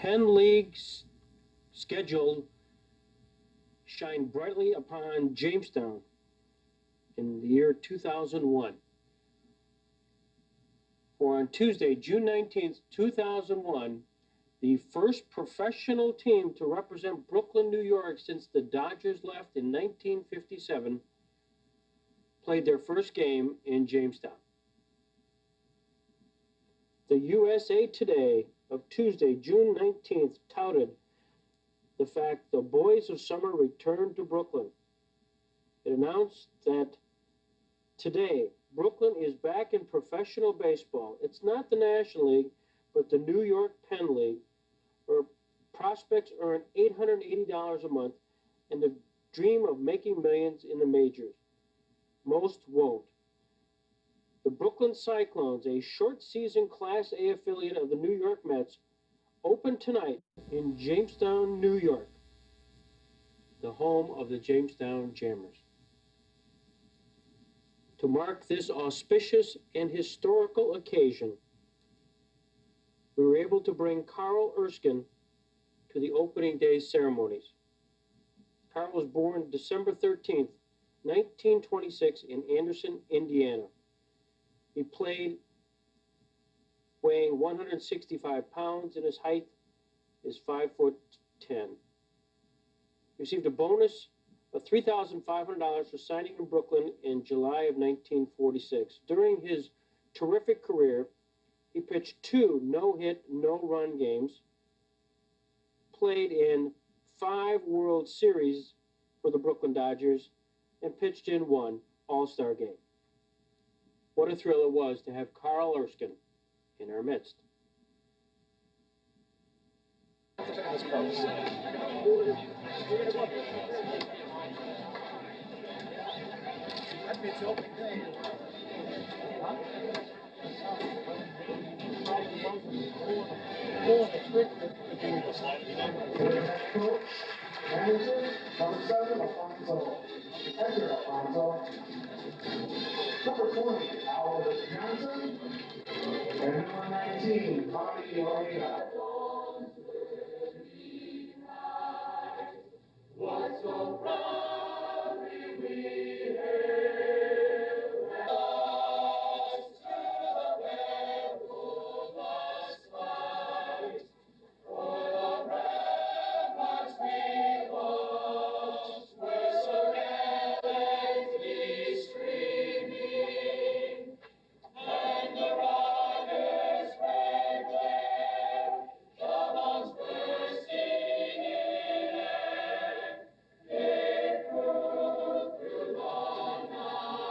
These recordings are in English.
York-Penn League schedule shined brightly upon Jamestown in the year 2001. For on Tuesday, June 19th, 2001, the first professional team to represent Brooklyn, New York since the Dodgers left in 1957 played their first game in Jamestown. The USA Today of Tuesday, June 19th, touted the fact the boys of summer returned to Brooklyn. It announced that today, Brooklyn is back in professional baseball. It's not the National League, but the New York-Penn League, where prospects earn $880 a month and the dream of making millions in the majors. Most won't. The Brooklyn Cyclones, a short-season Class A affiliate of the New York Mets, open tonight in Jamestown, New York, the home of the Jamestown Jammers. To mark this auspicious and historical occasion, we were able to bring Carl Erskine to the opening day ceremonies. Carl was born December 13th, 1926 in Anderson, Indiana. He played weighing 165 pounds, and his height is 5'10". He received a bonus of $3,500 for signing in Brooklyn in July of 1946. During his terrific career, he pitched 2 no-hit, no-run games, played in 5 World Series for the Brooklyn Dodgers, and pitched in 1 All-Star game. What a thrill it was to have Carl Erskine in our midst. Number 20, Howard Johnson, and number 19, Bobby Harmonica. What's so proudly we hail us through the perilous fight, for the ramparts we lost were so gallantly streaming, and the riders' red glare, the bombs bursting in air, it proved through the night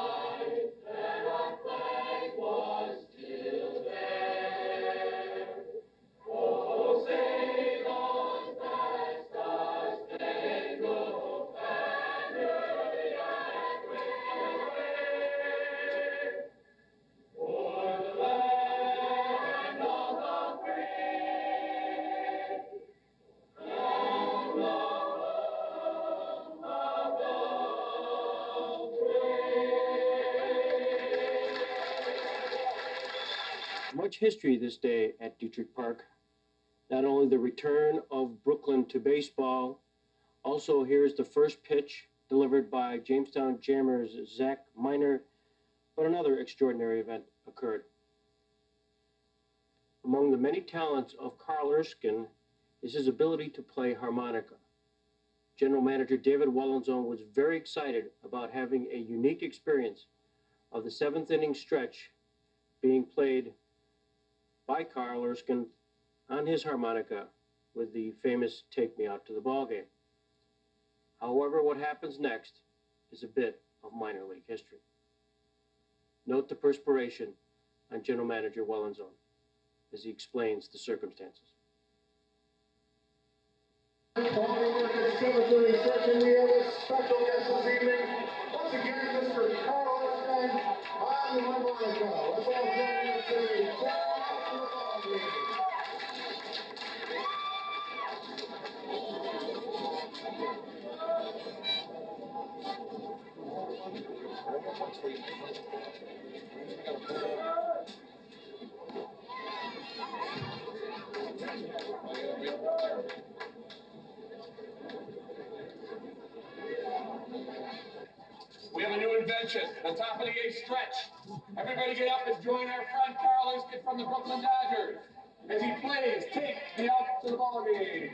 that our flag was still there. Oh, sail on that star-spangled banner, yet wave, for the land of the free and the home of the brave. Much history this day at Dietrich Park. Not only the return of Brooklyn to baseball, also here's the first pitch delivered by Jamestown Jammers Zach Miner, but another extraordinary event occurred. Among the many talents of Carl Erskine is his ability to play harmonica. General Manager David Wallenzone was very excited about having a unique experience of the 7th inning stretch being played by Carl Erskine on his harmonica with the famous Take Me Out to the Ballgame. However, what happens next is a bit of minor league history. Note the perspiration on General Manager Wallenzone as he explains the circumstances. On the work at 7:30 we have a special guest this evening. Once again, Mr. Carl Erskine on the harmonica. Let's all join in and say, "Take out the ballgame." attention. The top of the eighth stretch. Everybody get up and join our friend Carl Erskine from the Brooklyn Dodgers. As he plays, take me out to the ball game.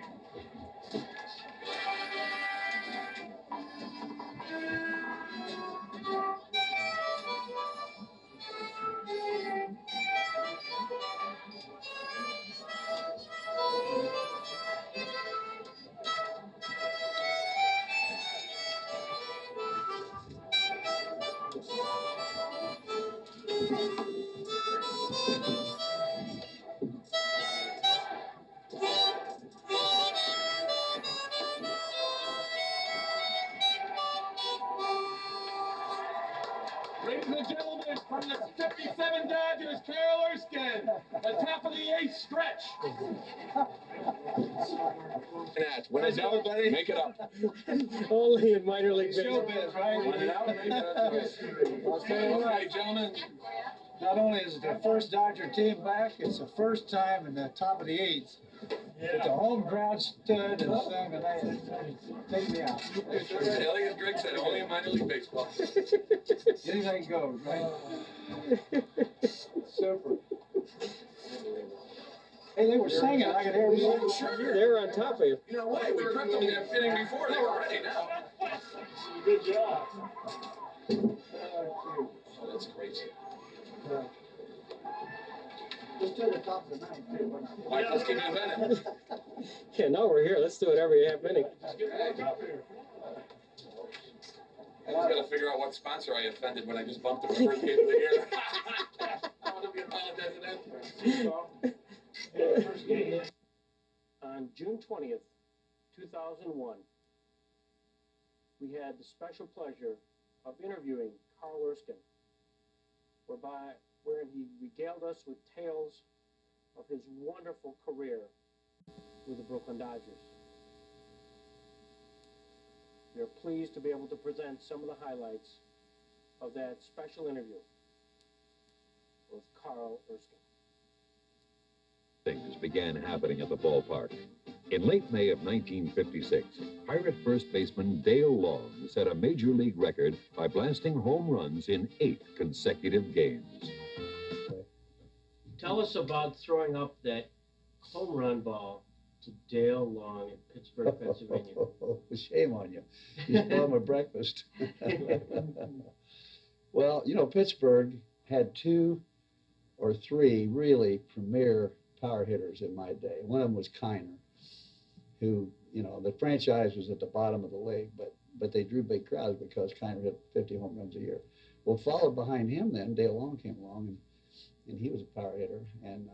Ladies and gentlemen, from the 57 Dodgers, Carl Erskine, the top of the eighth stretch. When it's out, buddy, make it up. Only in minor league baseball. Showbiz, right? When it's out, make it up. I'll tell you what, gentlemen. not only is it the first Dodger team back, it's the first time in the top of the eighth that the home crowd stood and sang, and they take me out. Elliot Greg said only in minor league baseball. Anything goes, right? Super. Hey, they were singing. I could hear them. Sure. They were on top of you. You know what? We prepped them in that fitting before. They were ready now. Good job. Oh, that's crazy. Just to the top of the ninth, too. All right, let's keep it inventive. Yeah, now we're here. Let's do it every half inning. I just got to figure out what sponsor I offended when I just bumped him the first game of the year. I want to be apologizing that. On June 20th, 2001, we had the special pleasure of interviewing Carl Erskine, wherein he regaled us with tales of his wonderful career with the Brooklyn Dodgers. We are pleased to be able to present some of the highlights of that special interview with Carl Erskine. Things began happening at the ballpark. In late May of 1956, Pirate first baseman Dale Long set a major league record by blasting home runs in 8 consecutive games. Tell us about throwing up that home run ball to Dale Long in Pittsburgh, Pennsylvania. Shame on you. You spoiled my breakfast. Well, you know, Pittsburgh had 2 or 3 really premier power hitters in my day. One of them was Kahn, who, you know, the franchise was at the bottom of the league, but they drew big crowds because Kahn hit 50 home runs a year. Well, followed behind him then, Dale Long came along, and he was a power hitter, and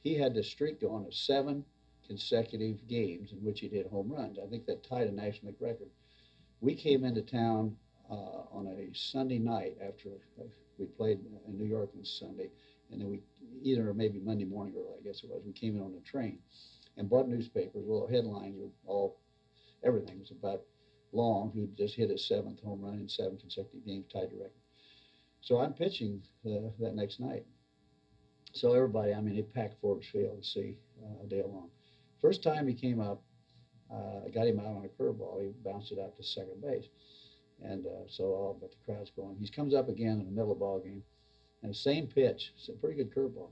he had this streak going of 7 consecutive games in which he hit home runs. I think that tied a National League record. We came into town on a Sunday night after we played in New York on Sunday, and then either maybe Monday morning early, I guess it was, we came in on the train and bought newspapers. Well, headlines were everything was about Long, who just hit his 7th home run in 7 consecutive games, tied the record. So I'm pitching that next night. So everybody, I mean, they packed Forbes Field to see Dale Long. First time he came up, I got him out on a curveball. He bounced it out to second base. And but the crowd's going. He comes up again in the middle of the ball game, and the same pitch. It's a pretty good curveball.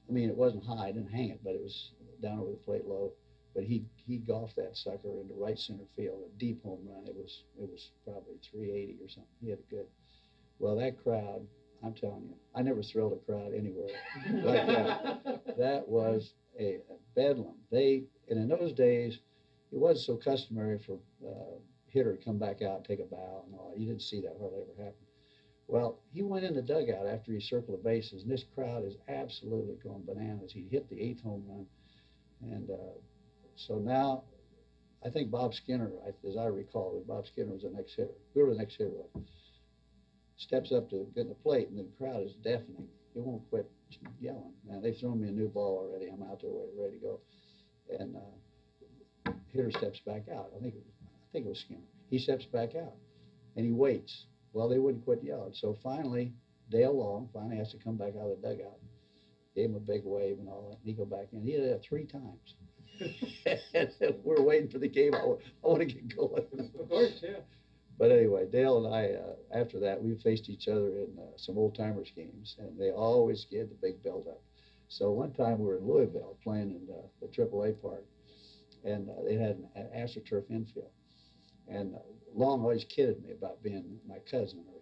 I mean, it wasn't high, I didn't hang it, but it was down over the plate low. But he golfed that sucker into right center field, a deep home run. It was probably 380 or something. He had it good. Well, that crowd, I'm telling you, I never thrilled a crowd anywhere like that. That was a bedlam. And in those days, it wasn't so customary for hitter to come back out and take a bow and all that. You didn't see that hardly ever happen. Well, he went in the dugout after he circled the bases, and this crowd is absolutely going bananas. He hit the 8th home run, and so now I think Bob Skinner, as I recall, Bob Skinner was the next hitter. Whoever the next hitter was, steps up to get the plate, and the crowd is deafening. He won't quit yelling. Now, they've thrown me a new ball already. I'm out there ready to go. And hitter steps back out. I think it was Skinner. He steps back out, and he waits. Well, they wouldn't quit yelling. So finally, Dale Long finally has to come back out of the dugout. Gave him a big wave and all that. And he go back in. He did that 3 times. And we're waiting for the game. I want to get going. Of course, yeah. But anyway, Dale and I, after that, we faced each other in some old-timers games, and they always get the big build-up. So one time we were in Louisville playing in the AAA park, and they had an AstroTurf infield. And Long always kidded me about being my cousin, or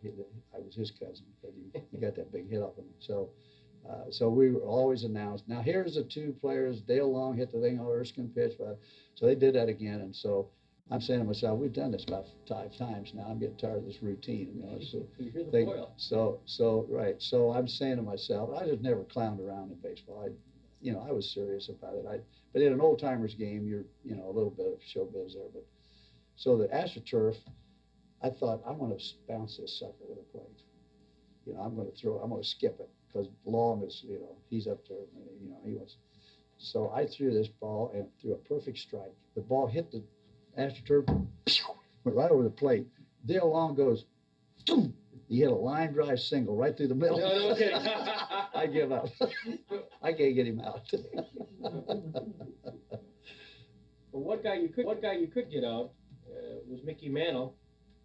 I was his cousin, because he got that big hit off of me. So we were always announced, now here's the two players, Dale Long hit the thing on Erskine pitch. So they did that again, and so I'm saying to myself, we've done this about 5 times now. I'm getting tired of this routine. You know, You hear the boil. So I'm saying to myself, I just never clowned around in baseball. I was serious about it. But in an old timers game, you're, a little bit of showbiz there. But so the AstroTurf, I thought, I'm going to bounce this sucker with a plate. I'm going to skip it, because Long is, he's up there. He wants. So I threw this ball and threw a perfect strike. The ball hit the AstroTurf, went right over the plate. Dale Long goes, boom! He hit a line drive single right through the middle. No kidding. I give up. I can't get him out. Well, one guy you could get out was Mickey Mantle,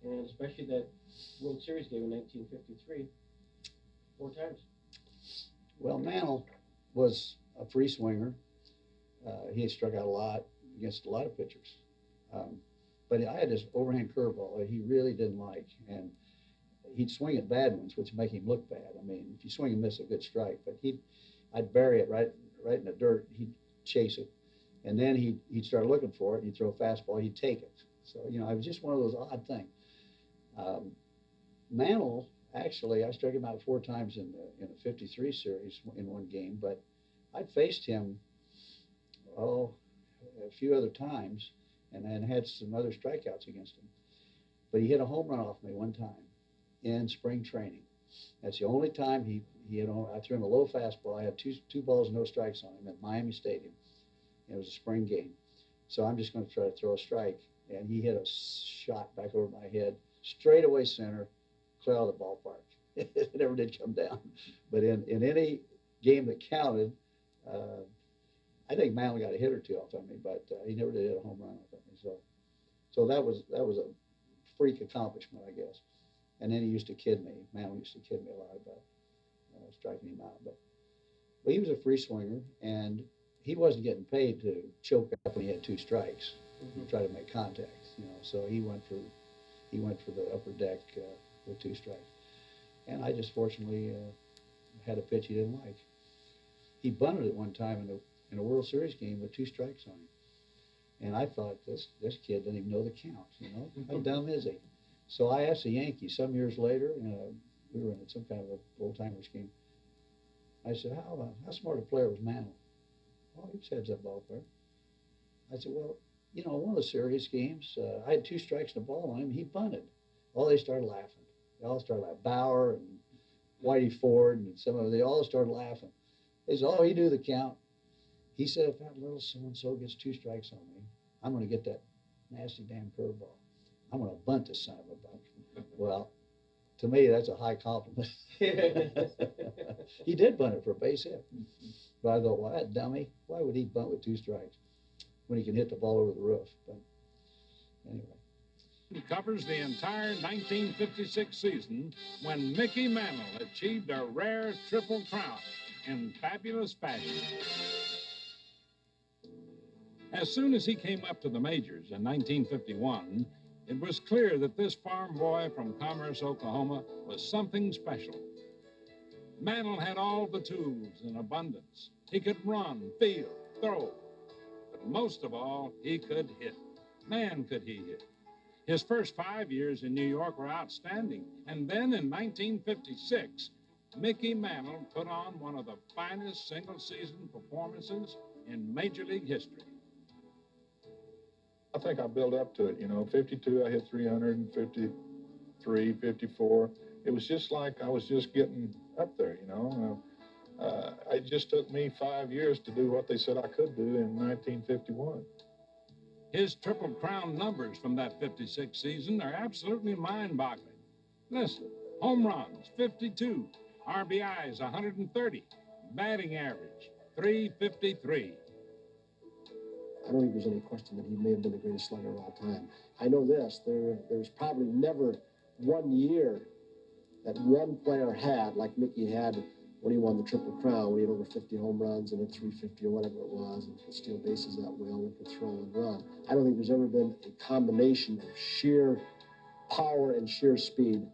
and especially that World Series game in 1953, 4 times. Well, Mantle was a free swinger. He had struck out a lot against a lot of pitchers. But I had this overhand curveball that he really didn't like, and he'd swing at bad ones, which make him look bad. I mean, if you swing and miss, a good strike, but I'd bury it right in the dirt. He'd chase it, and then he'd start looking for it. And he'd throw a fastball. He'd take it. So it was just one of those odd things. Mantle, actually, I struck him out 4 times in the 53 series in one game, but I'd faced him a few other times, and then had some other strikeouts against him. But he hit a home run off me one time in spring training. That's the only time he I threw him a low fastball. I had two balls, no strikes on him at Miami Stadium. It was a spring game. So I'm just going to try to throw a strike. And he hit a shot back over my head, straight away center, clear out of the ballpark. It never did come down. But in any game that counted, I think Mantle got a hit or 2 off of me, but he never did hit a home run off of me. So that was a freak accomplishment, I guess. And then he used to kid me. Mantle used to kid me a lot about striking him out. But he was a free swinger, and he wasn't getting paid to choke up when he had 2 strikes, try to make contact. So he went for the upper deck with 2 strikes. And I just fortunately had a pitch he didn't like. He bunted it one time in a World Series game with 2 strikes on him. And I thought, this kid doesn't even know the count, How dumb is he? So I asked the Yankees some years later, we were in some kind of an old-timers game. I said, how smart a player was Mantle? Oh, he was heads-up ball player. I said, well, one of the serious games, I had 2 strikes and a ball on him. He bunted. Oh, they started laughing. They all started laughing. Bauer and Whitey Ford and they all started laughing. They said, oh, he knew the count. He said, if that little so-and-so gets 2 strikes on me, I'm going to get that nasty damn curveball. I'm going to bunt this son of a buck. Well, to me, that's a high compliment. He did bunt it for a base hit. But I thought, well, that dummy, why would he bunt with 2 strikes when he can hit the ball over the roof? But anyway. Covers the entire 1956 season when Mickey Mantle achieved a rare triple crown in fabulous fashion. As soon as he came up to the majors in 1951, it was clear that this farm boy from Commerce, Oklahoma, was something special. Mantle had all the tools in abundance. He could run, field, throw. But most of all, he could hit. Man, could he hit. His first 5 years in New York were outstanding. And then in 1956, Mickey Mantle put on one of the finest single-season performances in Major League history. I think I built up to it, 52, I hit 353, 54. It was just like I was just getting up there, It just took me 5 years to do what they said I could do in 1951. His Triple Crown numbers from that 56 season are absolutely mind-boggling. Listen, home runs, 52, RBIs, 130, batting average, 353. I don't think there's any question that he may have been the greatest slugger of all time. I know this, there's probably never one year that one player had, like Mickey had when he won the Triple Crown, when he had over 50 home runs and hit 350 or whatever it was, and could steal bases at will and could throw and run. I don't think there's ever been a combination of sheer power and sheer speed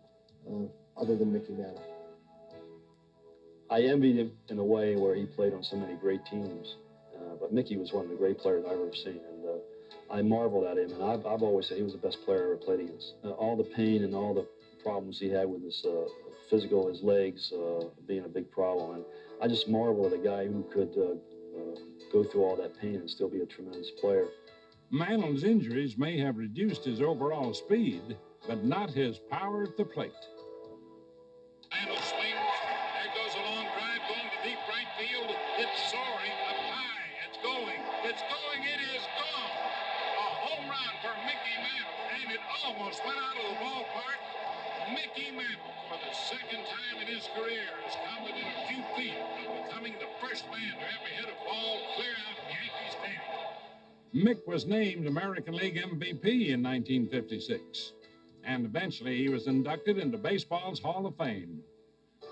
other than Mickey Mantle. I envied him in a way where he played on so many great teams. But Mickey was one of the great players I've ever seen, and I marveled at him, and I've always said he was the best player I ever played against. All the pain and all the problems he had with his physical, his legs being a big problem, and I just marvel at a guy who could go through all that pain and still be a tremendous player. Mantle's injuries may have reduced his overall speed, but not his power at the plate. Mantle swings. There goes a long drive going to deep right field. It's soaring up high. It's going. It's going. It is gone. A home run for Mickey Mantle, and it almost went out of the ballpark. Mickey Mantle, for the second time in his career, has come within a few feet of becoming the first man to ever hit a ball clear out of Yankee Stadium. Mick was named American League MVP in 1956, and eventually he was inducted into baseball's Hall of Fame.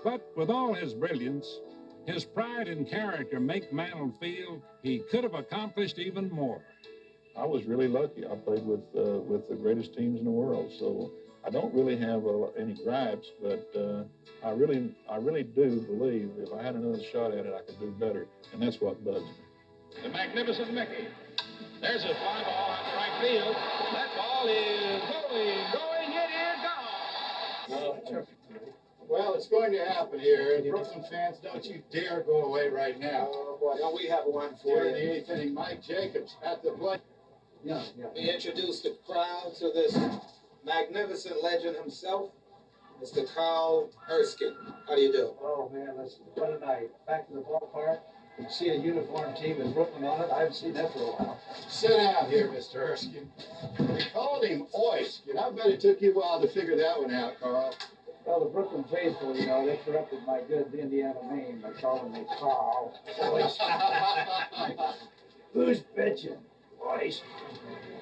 But with all his brilliance, his pride and character make Mantle feel he could have accomplished even more. I was really lucky. I played with the greatest teams in the world, so I don't really have any gripes, but I really do believe if I had another shot at it, I could do better, and that's what bugs me. The magnificent Mickey. There's a fly ball on right field. That ball is going, it is gone. Well, it's going to happen here, and Brooklyn fans, don't you dare go away right now. Oh, boy, don't we have one for Here you. in the eighth inning, Mike Jacobs at the plate. Yeah. We introduce the crowd to this magnificent legend himself, Mr. Carl Erskine. How do you do? Oh, man, what a night. Back to the ballpark. You see a uniform team with Brooklyn on it. I haven't seen that for a while. Sit down here, Mr. Erskine. We called him Oyskin. I bet it took you a while to figure that one out, Carl. Well, the Brooklyn faithful, they corrupted my good Indiana name by calling me Carl. Who's pitching? Boys.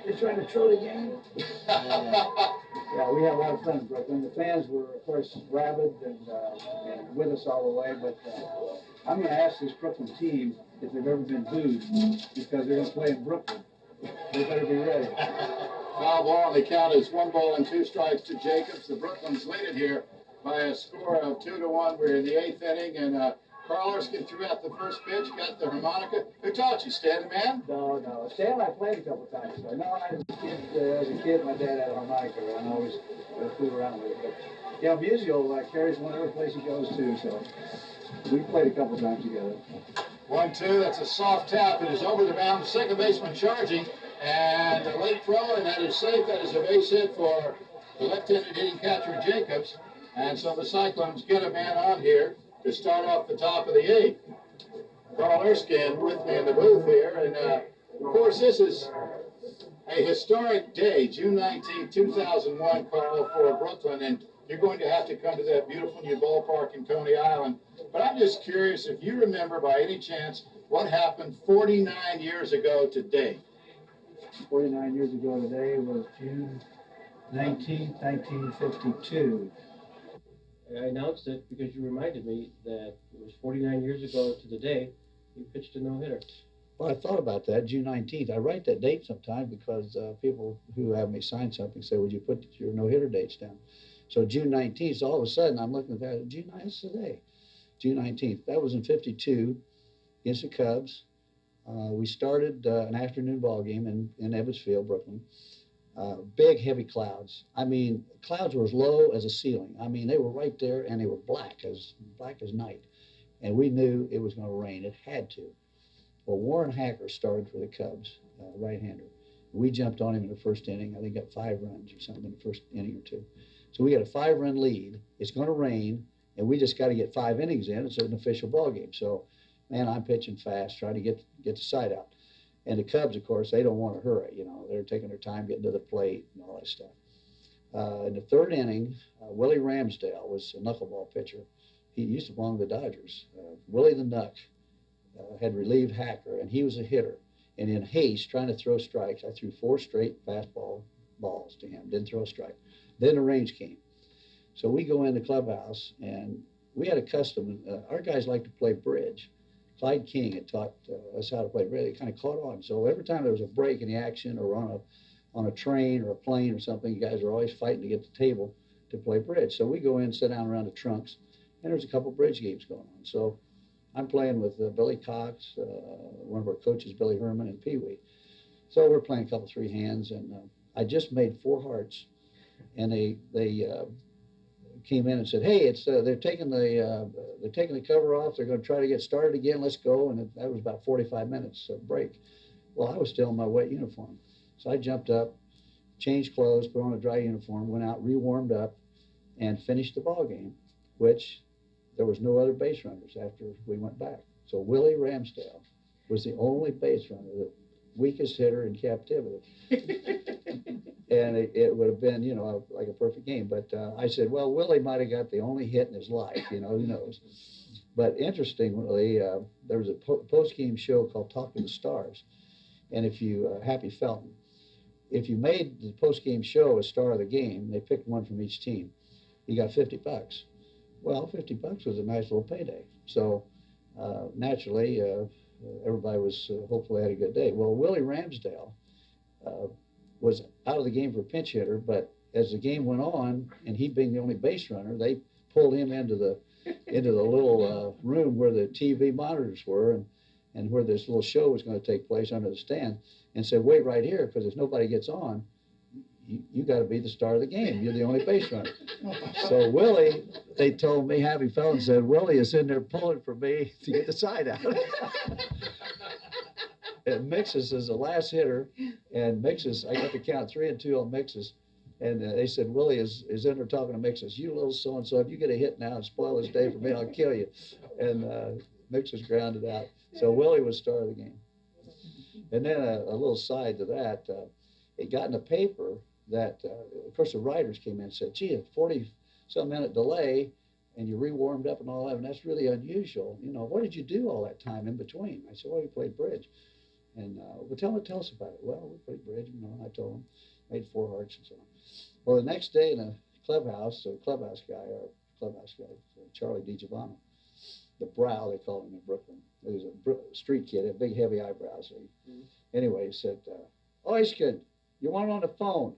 They trying to throw the game? Yeah, we had a lot of fun in Brooklyn. The fans were, of course, rabid and with us all the way. But I'm going to ask this Brooklyn team if they've ever been booed because they're going to play in Brooklyn. They better be ready. Foul ball on the count is 1 ball and 2 strikes to Jacobs. The Brooklyn's lead it here by a score of 2-1. We're in the 8th inning, and Carl Erskine threw out the first pitch, got the harmonica. Who taught you, Stan, man? No. Stan, I played a couple times. No, as a kid, my dad had a harmonica, and I always flew around with it. But, yeah, musical carries one every place he goes to, so we played a couple times together. 1-2, that's a soft tap. It is over the mound. Second baseman charging, and a late throw, and that is safe. That is a base hit for the left-handed hitting catcher, Jacobs. And so the Cyclones get a man on here to start off the top of the 8th. Carl Erskine with me in the booth here, and of course this is a historic day, June 19, 2001, Carl, for Brooklyn, and you're going to have to come to that beautiful new ballpark in Coney Island. But I'm just curious if you remember by any chance what happened 49 years ago today. 49 years ago today was June 19, 1952. I announced it because you reminded me that it was 49 years ago to the day you pitched a no-hitter. Well, I thought about that, June 19th. I write that date sometimes because people who have me sign something say, would you put your no-hitter dates down? So June 19th, so all of a sudden I'm looking at that, June 9th is today, June 19th. That was in 52 against the Cubs. We started an afternoon ball game in Ebbets Field, Brooklyn. Big, heavy clouds. I mean, clouds were as low as a ceiling. I mean, they were right there, and they were black as night. And we knew it was going to rain. It had to. Well, Warren Hacker started for the Cubs, right-hander. We jumped on him in the first inning. I think got 5 runs or something in the first inning or 2. So we got a 5-run lead. It's going to rain, and we just got to get 5 innings in. It's an official ball game. So, man, I'm pitching fast, trying to get the side out. And the Cubs, of course, they don't want to hurry. They're taking their time getting to the plate and all that stuff. In the 3rd inning, Willie Ramsdale was a knuckleball pitcher. He used to belong to the Dodgers. Willie the Knuck had relieved Hacker, and he was a hitter. And in haste, trying to throw strikes, I threw 4 straight fastball balls to him, didn't throw a strike. Then the range came. So we go in the clubhouse, and we had a custom. Our guys like to play bridge. Clyde King had taught us how to play bridge. It kind of caught on. So every time there was a break in the action or on a train or a plane or something, you guys are always fighting to get the table to play bridge. So we go in, sit down around the trunks, and there's a couple bridge games going on. So I'm playing with Billy Cox, one of our coaches, Billy Herman, and Pee Wee. So we're playing a couple 3 hands, and I just made 4 hearts, and they came in and said, "Hey, it's they're taking the cover off. They're going to try to get started again. Let's go." And that was about 45 minutes of break. Well, I was still in my wet uniform, so I jumped up, changed clothes, put on a dry uniform, went out, re-warmed up, and finished the ball game, which there was no other base runners after we went back. So Willie Ramsdale was the only base runner, the weakest hitter in captivity. And it would have been, like a perfect game. But I said, well, Willie might have got the only hit in his life, who knows. But interestingly, there was a post-game show called Talk to the Stars. And if you, Happy Felton, if you made the post-game show a star of the game, they picked one from each team, you got $50. Well, $50 was a nice little payday. So naturally, everybody was hopefully had a good day. Well, Willie Ramsdale was out of the game for pinch hitter, but as the game went on, and he being the only base runner, they pulled him into the little room where the TV monitors were, and where this little show was going to take place under the stand, and said, "Wait right here, because if nobody gets on, you got to be the star of the game. You're the only base runner." So Willie, they told me, Happy Felton said, "Willie is in there pulling for me to get the side out." And Mixes is the last hitter, and Mixes, I got to count 3 and 2 on Mixes, and they said, "Willie is in there talking to Mixes. You little so-and-so, if you get a hit now and spoil this day for me, I'll kill you." And Mixes grounded out. So Willie was star of the game. And then a little side to that, it got in the paper that, of course, the writers came in and said, "Gee, a 40-some minute delay, and you re-warmed up and all that, and that's really unusual. What did you do all that time in between?" I said, "Well, we played bridge." And, "Well, tell us about it." "Well, we played bridge, and I told them, made 4 hearts and so on." Well, the next day in the clubhouse, our clubhouse guy, Charlie DiGiovanni, the Brow, they called him in Brooklyn. He was a street kid, had big, heavy eyebrows. Anyway, he said, "Erskine, you want on the phone?"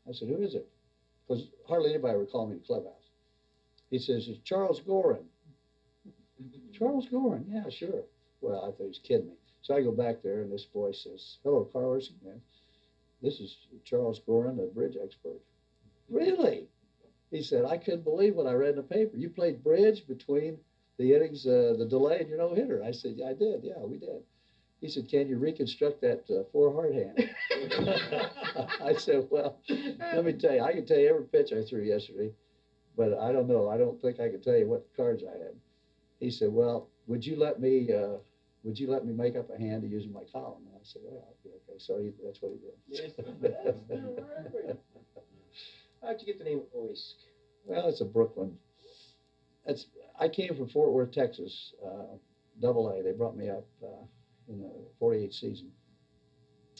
I said, "Who is it?" Because hardly anybody would call me in the clubhouse. He says, "It's Charles Gorin." "Charles Gorin?" "Yeah, sure." Well, I thought he was kidding me. So I go back there, and this boy says, "Hello, Carl Erskine, man. This is Charles Gorin, a bridge expert." "Really?" He said, "I couldn't believe what I read in the paper. You played bridge between the innings, the delay, and your no-hitter." I said, "Yeah, I did. Yeah, we did." He said, "Can you reconstruct that 4-heart hand?" I said, "Well, let me tell you, I can tell you every pitch I threw yesterday, but I don't know. I don't think I can tell you what cards I had." He said, "Well, would you let me make up a hand to use in my column?" And I said, "Well, okay." So that's what he did. Yes, that's terrific. How'd you get the name Oisk? Well, it's a Brooklyn. I came from Fort Worth, Texas, AA. They brought me up in the 48 season.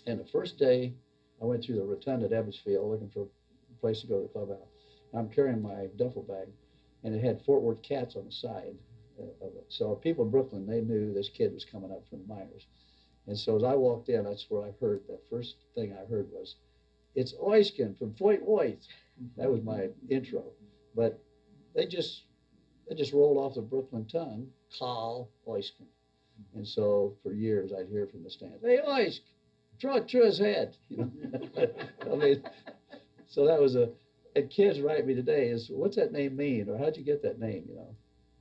And the first day, I went through the rotunda at Ebbets Field looking for a place to go to the clubhouse. And I'm carrying my duffel bag, and it had Fort Worth Cats on the side of it. So people in Brooklyn, they knew this kid was coming up from the minors. And so as I walked in, that's what I heard. The first thing I heard was, "It's Erskine from Fort Worth." That was my intro. But they just rolled off the Brooklyn tongue, Carl Erskine. And so for years I'd hear from the stands, "Hey, Erskine, throw it through his head." I mean, so that was and kids write me today is, "What's that name mean?" Or, "How'd you get that name?"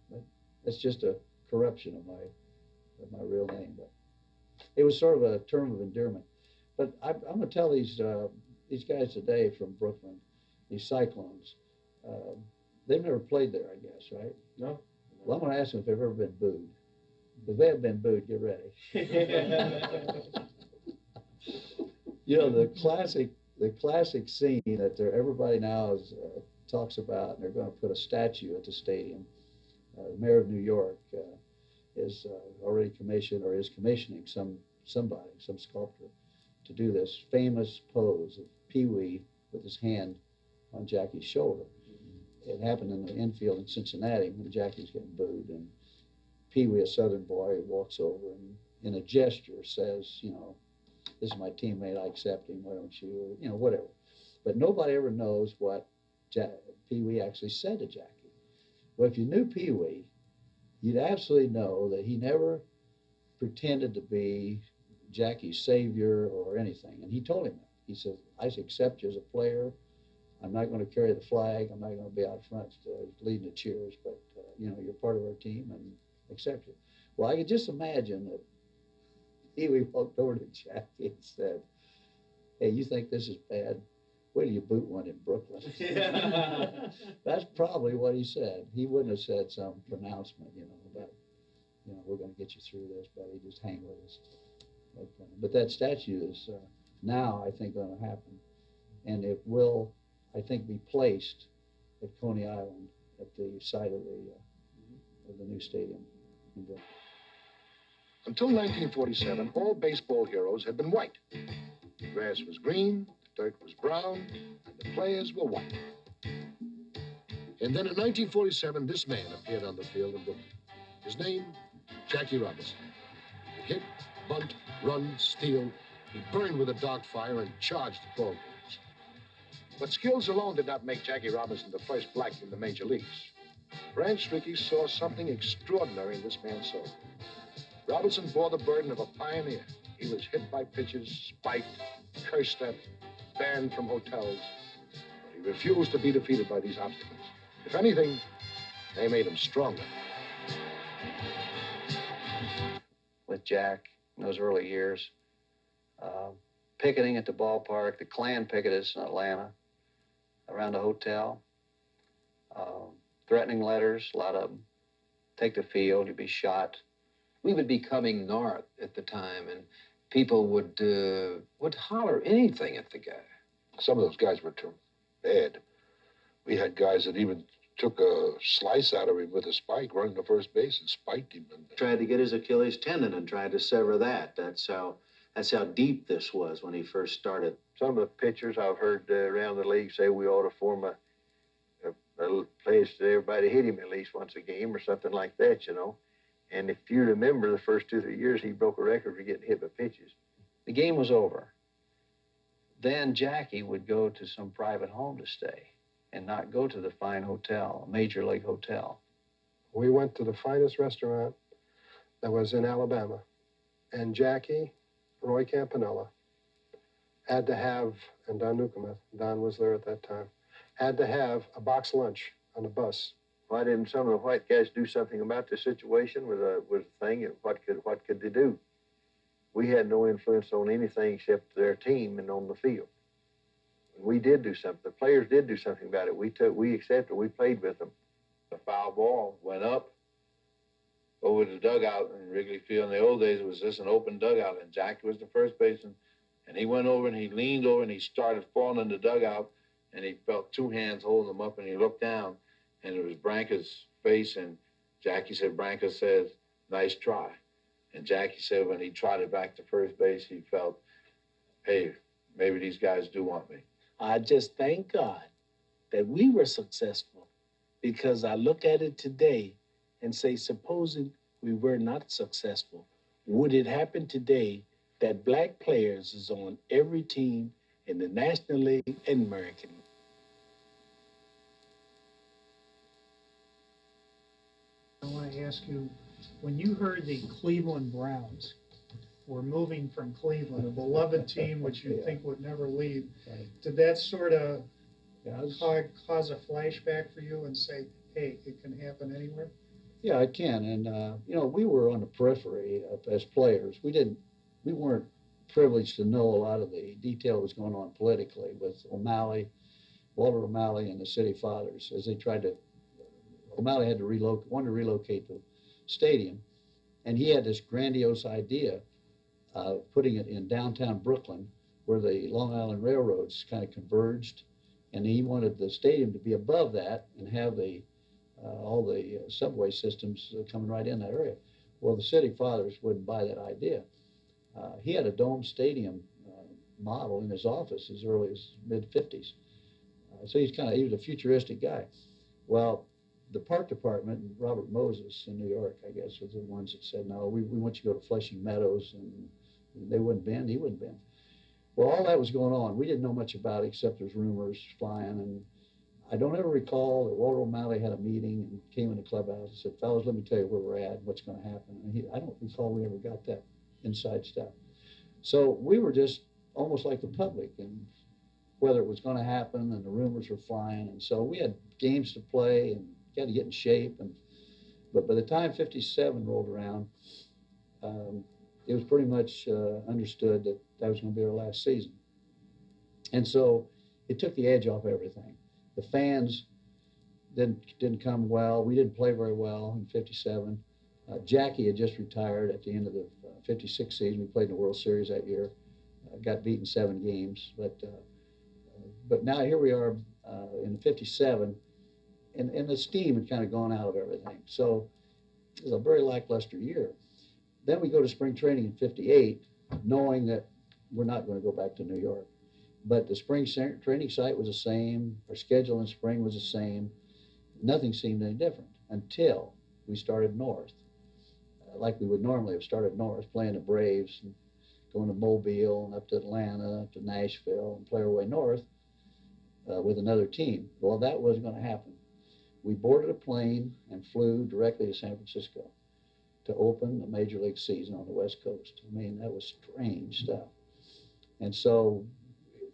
But it's just a corruption of my real name. But it was sort of a term of endearment. But I'm going to tell these guys today from Brooklyn, these Cyclones, they've never played there, I guess, right? No. Well, I'm going to ask them if they've ever been booed. If they have been booed, get ready. The classic scene that everybody now talks about, and they're going to put a statue at the stadium. The mayor of New York is already commissioned or is commissioning some somebody, some sculptor, to do this famous pose of Pee Wee with his hand on Jackie's shoulder. It happened in the infield in Cincinnati when Jackie's getting booed, and Pee Wee, a Southern boy, walks over and in a gesture says, you know, this is my teammate, I accept him, why don't you, or, you know, whatever. But nobody ever knows what Pee Wee actually said to Jackie. Well, if you knew Pee Wee, you'd absolutely know that he never pretended to be Jackie's savior or anything. And he told him that. He said, I accept you as a player. I'm not going to carry the flag. I'm not going to be out front leading the cheers, but, you know, you're part of our team and accept you. Well, I could just imagine that Pee Wee walked over to Jackie and said, hey, you think this is bad? Wait till you boot one in Brooklyn. That's probably what he said. He wouldn't have said some pronouncement, you know, about, you know, we're going to get you through this, buddy, just hang with us. But that statue is now, I think, going to happen. And it will, I think, be placed at Coney Island at the site of the new stadium in Brooklyn. Until 1947, all baseball heroes had been white. The grass was green, the dirt was brown, and the players were white. And then in 1947, this man appeared on the field in Brooklyn. His name, Jackie Robinson. He hit, bunt, run, steal. He burned with a dark fire and charged the ball games. But skills alone did not make Jackie Robinson the first black in the major leagues. Branch Rickey saw something extraordinary in this man's soul. Robinson bore the burden of a pioneer. He was hit by pitches, spiked, cursed at, banned from hotels. But he refused to be defeated by these obstacles. If anything, they made him stronger. With Jack in those early years, picketing at the ballpark, the Klan picketed in Atlanta, around the hotel, threatening letters, a lot of them. Take the field, you'd be shot. We would be coming north at the time, and people would holler anything at the guy. Some of those guys were too bad. We had guys that even took a slice out of him with a spike, running to first base and spiked him. And tried to get his Achilles tendon and tried to sever that. That's how deep this was when he first started. Some of the pitchers I've heard around the league say we ought to form a place that everybody hit him at least once a game or something like that, you know. And if you remember the first 2 or 3 years, he broke a record for getting hit by pitches. The game was over. Then Jackie would go to some private home to stay and not go to the fine hotel, a major league hotel. We went to the finest restaurant that was in Alabama, and Jackie, Roy Campanella, had to have, and Don Newcomb, Don was there at that time, had to have a box lunch on the bus. Why didn't some of the white guys do something about the situation with a thing, and what could they do? We had no influence on anything except their team and on the field. We did do something. The players did do something about it. We accepted. We played with them. The foul ball went up over the dugout in Wrigley Field. In the old days, it was just an open dugout, and Jackie was the first baseman. And he went over and he leaned over and he started falling in the dugout, and he felt 2 hands holding him up, and he looked down, and it was Branca's face, and Jackie said, Branca says, nice try. And Jackie said when he trotted back to first base, he felt, hey, maybe these guys do want me. I just thank God that we were successful, because I look at it today and say, supposing we were not successful, would it happen today that black players is on every team in the National League and American League? I want to ask you, when you heard the Cleveland Browns were moving from Cleveland, a beloved team which you think would never leave, did that sort of cause a flashback for you and say, hey, it can happen anywhere? Yeah, it can. And, you know, we were on the periphery as players. We weren't privileged to know a lot of the detail that was going on politically with Walter O'Malley and the City Fathers as they tried to, O'Malley had to wanted to relocate the stadium, and he had this grandiose idea of putting it in downtown Brooklyn where the Long Island Railroads kind of converged, and he wanted the stadium to be above that and have all the subway systems coming right in that area. Well, the City Fathers wouldn't buy that idea. He had a dome stadium model in his office as early as mid-50s. So he was a futuristic guy. Well, the park department, and Robert Moses in New York, I guess, was the ones that said, no, we want you to go to Flushing Meadows, and they wouldn't bend, he wouldn't bend. Well, all that was going on. We didn't know much about it except there's rumors flying, and I don't ever recall that Walter O'Malley had a meeting and came in the clubhouse and said, fellas, let me tell you where we're at and what's going to happen. And I don't recall we ever got that inside stuff. So we were just almost like the public, and whether it was going to happen, and the rumors were flying, and so we had games to play and got to get in shape. But by the time 57 rolled around, it was pretty much understood that that was going to be our last season. And so it took the edge off everything. The fans didn't come well. We didn't play very well in 57. Jackie had just retired at the end of the 56 season. We played in the World Series that year. Got beaten 7 games. But now here we are in 57, and the steam had kind of gone out of everything. So it was a very lackluster year. Then we go to spring training in 58, knowing that we're not going to go back to New York. But the spring training site was the same. Our schedule in spring was the same. Nothing seemed any different until we started north, like we would normally have started north, playing the Braves and going to Mobile and up to Atlanta, up to Nashville, and play our way north with another team. Well, that wasn't going to happen. We boarded a plane and flew directly to San Francisco to open the Major League season on the West Coast. I mean, that was strange stuff. And so,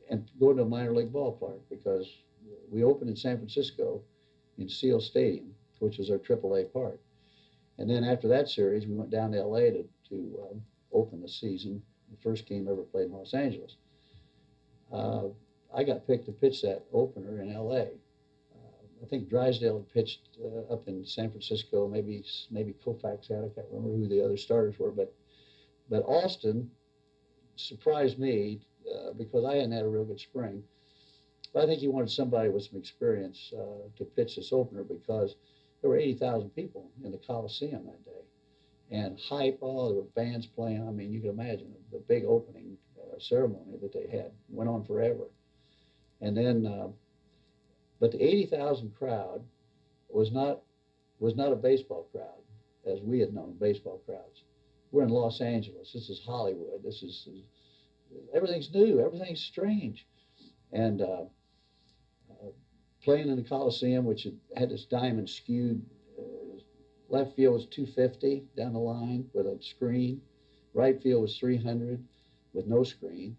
and going to a minor league ballpark, because we opened in San Francisco in Seal Stadium, which was our AAA park. And then after that series, we went down to LA to open the season, the first game ever played in Los Angeles. I got picked to pitch that opener in LA. I think Drysdale had pitched up in San Francisco, maybe Koufax had, I can't remember who the other starters were, but Austin surprised me because I hadn't had a real good spring. But I think he wanted somebody with some experience to pitch this opener because there were 80,000 people in the Coliseum that day. And hype, oh, there were bands playing. I mean, you can imagine the big opening ceremony that they had. Went on forever. And then, but the 80,000 crowd was not a baseball crowd, as we had known baseball crowds. We're in Los Angeles. This is Hollywood. This is, everything's new. Everything's strange. And playing in the Coliseum, which had this diamond skewed, left field was 250 down the line with a screen. Right field was 300 with no screen.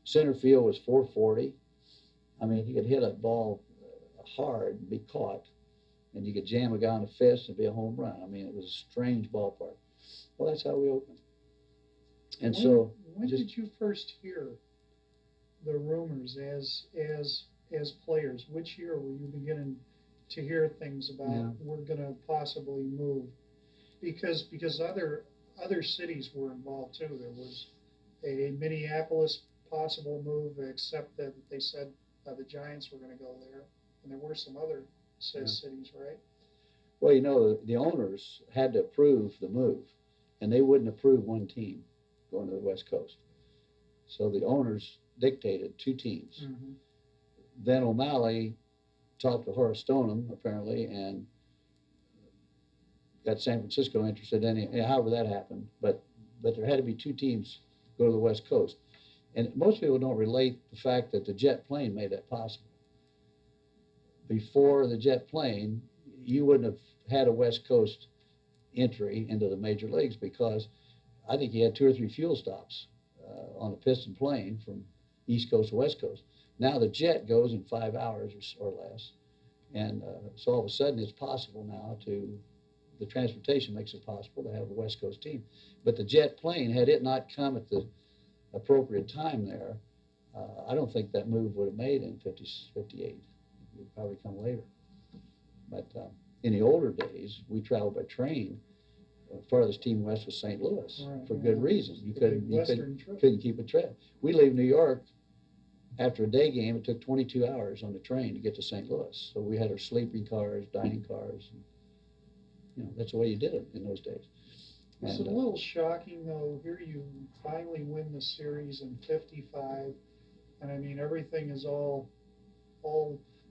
Center field was 440. I mean, you could hit a ball hard and be caught, and you could jam a guy in the fist and be a home run. I mean, it was a strange ballpark. Well, that's how we opened. And when did you first hear the rumors as players? Which year were you beginning to hear things about we're going to possibly move? Because other cities were involved too. There was a Minneapolis possible move, except that they said the Giants were going to go there, and there were some other cities, right? Well, you know, the owners had to approve the move, and they wouldn't approve one team going to the West Coast. So the owners dictated 2 teams. Mm-hmm. Then O'Malley talked to Horace Stoneham, apparently, and got San Francisco interested in it, however that happened. But there had to be 2 teams go to the West Coast. And most people don't relate the fact that the jet plane made that possible. Before the jet plane, you wouldn't have had a West Coast entry into the major leagues because I think you had 2 or 3 fuel stops on a piston plane from East Coast to West Coast. Now the jet goes in 5 hours or less. And so all of a sudden it's possible now the transportation makes it possible to have a West Coast team. But the jet plane, had it not come at the appropriate time there, I don't think that move would have made in 58. It would probably come later. But in the older days, we traveled by train. Farthest team west was St. Louis, for good reason. You couldn't keep a track. We leave New York after a day game. It took 22 hours on the train to get to St. Louis. So we had our sleeping cars, dining cars. And, you know, that's the way you did it in those days. It's a little shocking, though. Here you finally win the series in '55, and I mean everything is all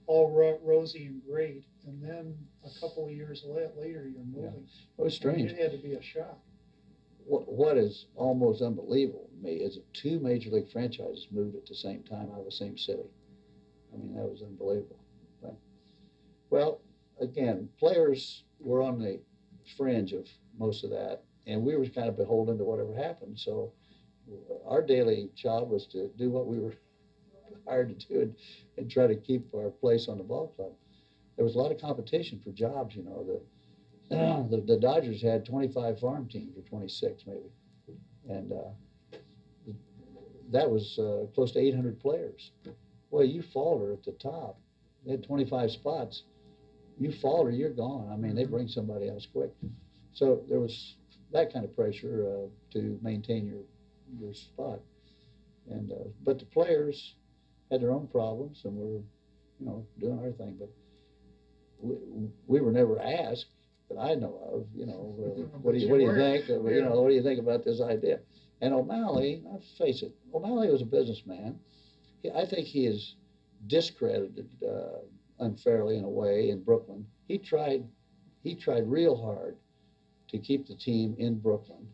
rosy and great, and then a couple of years later you're moving. It was strange. I mean, it had to be a shock. What is almost unbelievable to me is that two major league franchises moved at the same time out of the same city. I mean, that was unbelievable. But, well, again, players were on the fringe of most of that, and we were kind of beholden to whatever happened. So our daily job was to do what we were hired to do and try to keep our place on the ball club. There was a lot of competition for jobs, you know. The Dodgers had 25 farm teams, or 26 maybe, and that was close to 800 players. Well, you falter at the top. They had 25 spots. You falter, you're gone. I mean, they bring somebody else quick. So there was that kind of pressure to maintain your spot. And but the players had their own problems, and we're, you know, doing our thing. But we were never asked that I know of, you know, what do you think? You know, what do you think about this idea? And O'Malley, let's face it, O'Malley was a businessman. I think he is discredited unfairly in a way in Brooklyn. He tried real hard to keep the team in Brooklyn.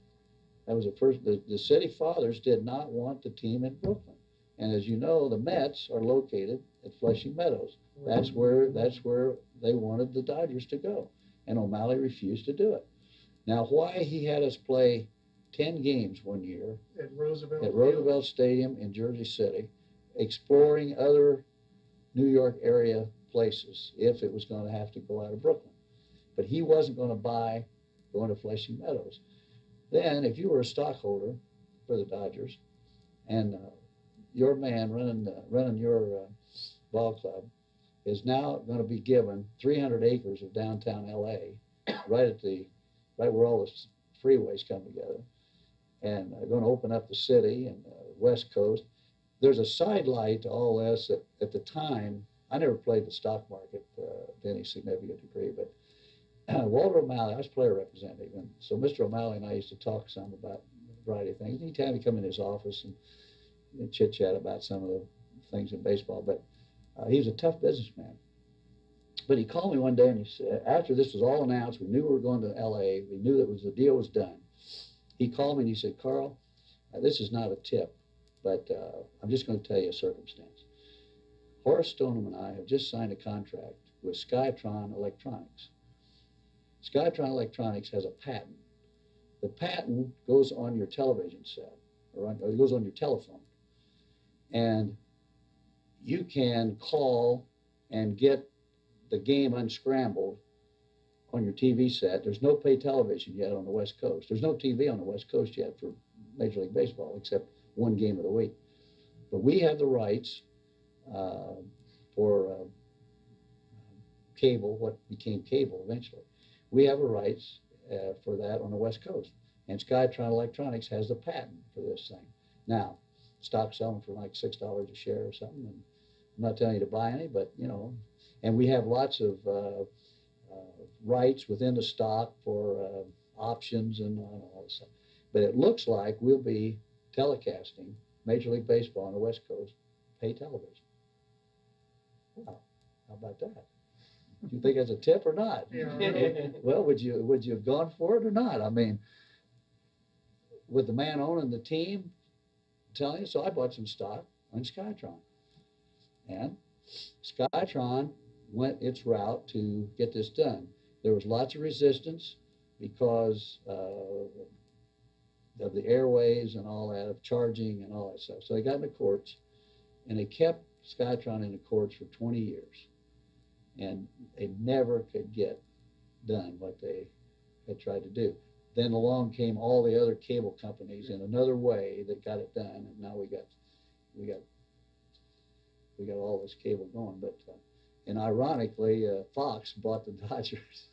That was the first. The city fathers did not want the team in Brooklyn, and as you know, the Mets are located at Flushing Meadows. That's where they wanted the Dodgers to go, and O'Malley refused to do it. Now, why he had us play 10 games one year At Roosevelt at Field. Roosevelt Stadium in Jersey City, exploring other New York area places if it was going to have to go out of Brooklyn. But he wasn't going to buy going to Flushing Meadows. Then, if you were a stockholder for the Dodgers, and your man running your ball club is now going to be given 300 acres of downtown LA, right where all the freeways come together, and going to open up the city and West Coast. There's a side light to all this that at the time, I never played the stock market to any significant degree, but Walter O'Malley, I was player representative, and so Mr. O'Malley and I used to talk some about a variety of things. Anytime he'd come in his office and chit-chat about some of the things in baseball, but he was a tough businessman. But he called me one day and he said, after this was all announced, we knew we were going to LA, we knew that the deal was done. He called me and he said, Carl, this is not a tip, but I'm just going to tell you a circumstance. Horace Stoneham and I have just signed a contract with Skytron Electronics. Skytron Electronics has a patent. The patent goes on your television set, or it goes on your telephone. And you can call and get the game unscrambled on your TV set. There's no pay television yet on the West Coast. There's no TV on the West Coast yet for Major League Baseball, except one game of the week. But we have the rights for cable, what became cable eventually. We have the rights for that on the West Coast. And Skytron Electronics has the patent for this thing. Now, stock's selling for like $6 a share or something. And I'm not telling you to buy any, but, you know, and we have lots of rights within the stock for options and all this stuff. But it looks like we'll be telecasting Major League Baseball on the West Coast, pay television. Wow, how about that? Do you think that's a tip or not? Yeah. Well, would you have gone for it or not? I mean, with the man owning the team, I'm telling you, so I bought some stock on Skytron. And Skytron went its route to get this done. There was lots of resistance because of the airways and all that, of charging and all that stuff. So they got in the courts, and they kept Skytron in the courts for 20 years. And they never could get done what they had tried to do. Then along came all the other cable companies in another way that got it done, and now we got all this cable going. But and ironically, Fox bought the Dodgers,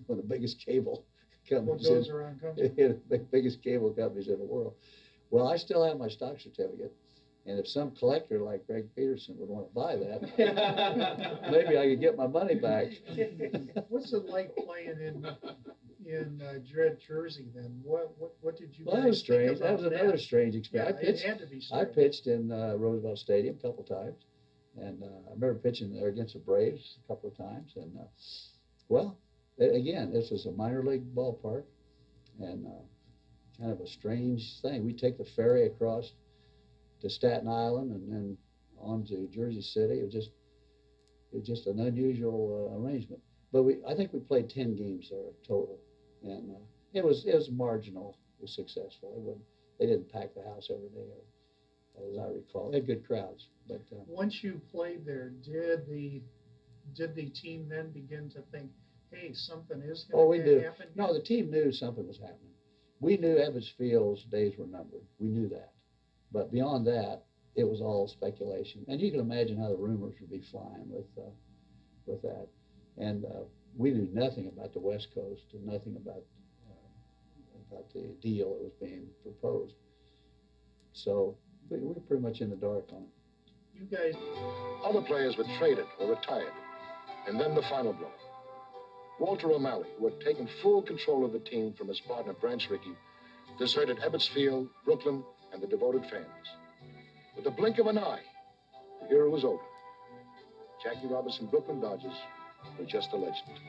one of the biggest cable companies. What goes around comes around. The biggest cable companies in the world. Well, I still have my stock certificate. And if some collector like Greg Peterson would want to buy that, maybe I could get my money back. What's it like playing in Dread Jersey then? What did you Well, guys that was strange. think That about was another strange experience. Yeah, it had to be I strange. pitched in Roosevelt Stadium a couple times, and I remember pitching there against the Braves a couple of times. And well, again, this was a minor league ballpark, and kind of a strange thing. We take the ferry across to Staten Island and then on to Jersey City. It was just an unusual arrangement. But I think we played 10 games there total, and it was marginal. It was successful. They didn't pack the house every day, as I recall. They had good crowds. But once you played there, did the team then begin to think, hey, something is going to happen? No, the team knew something was happening. We knew Ebbets Field's days were numbered. We knew that. But beyond that, it was all speculation. And you can imagine how the rumors would be flying with that. And we knew nothing about the West Coast and nothing about the deal that was being proposed. So we were pretty much in the dark on it. You guys... Other players were traded or retired. And then the final blow. Walter O'Malley, who had taken full control of the team from his partner Branch Rickey, deserted Ebbets Field, Brooklyn, and the devoted fans. With the blink of an eye, the era was over. Jackie Robinson Brooklyn Dodgers were just a legend.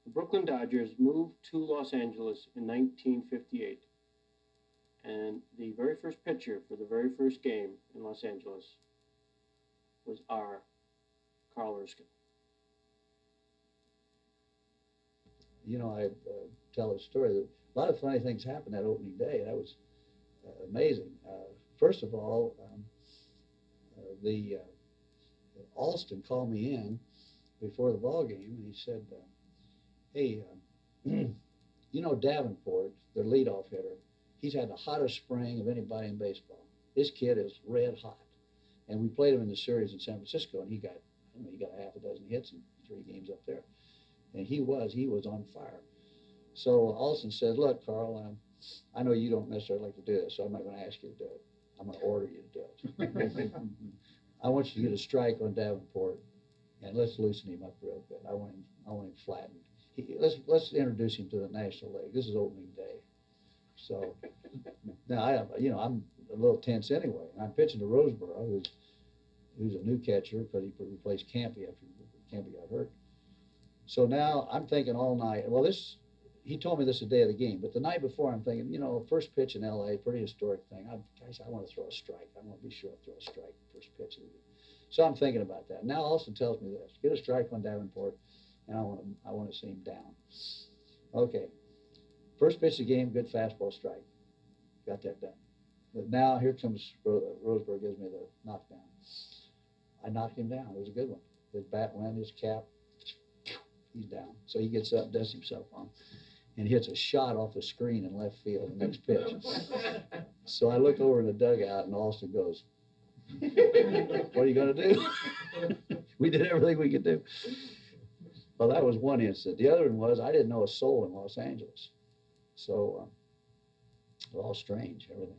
The Brooklyn Dodgers moved to Los Angeles in 1958. And the very first pitcher for the very first game in Los Angeles was our Carl Erskine. You know, I tell a story that a lot of funny things happened that opening day. That was amazing. First of all, Alston called me in before the ball game, and he said, hey, you know Davenport, their leadoff hitter, he's had the hottest spring of anybody in baseball. This kid is red hot. And we played him in the series in San Francisco, and he got a half a dozen hits in 3 games up there. And he was on fire. So Alston said, look, Carl, I know you don't necessarily like to do this, so I'm not going to ask you to do it. I'm going to order you to do it. I want you to get a strike on Davenport, and let's loosen him up real good. I want him flattened. Let's introduce him to the National League. This is opening day. So now I'm a little tense anyway. I'm pitching to Roseboro, who's a new catcher because he replaced Campy after Campy got hurt. So now I'm thinking all night. Well, he told me this the day of the game, but the night before I'm thinking, you know, first pitch in L.A., pretty historic thing. I want to throw a strike. I want to be sure I throw a strike first pitch of the game. So I'm thinking about that. Now Alston tells me this: get a strike on Davenport, and I want to see him down. Okay. First pitch of the game, good fastball strike. Got that done. But now here comes Roseboro, gives me the knockdown. I knocked him down. It was a good one. His bat went, his cap, he's down. So he gets up, dusts himself on, and hits a shot off the screen in left field the next pitch. So I look over in the dugout, and Alston goes, what are you going to do? We did everything we could do. Well, that was one incident. The other one was I didn't know a soul in Los Angeles. So it was all strange, everything.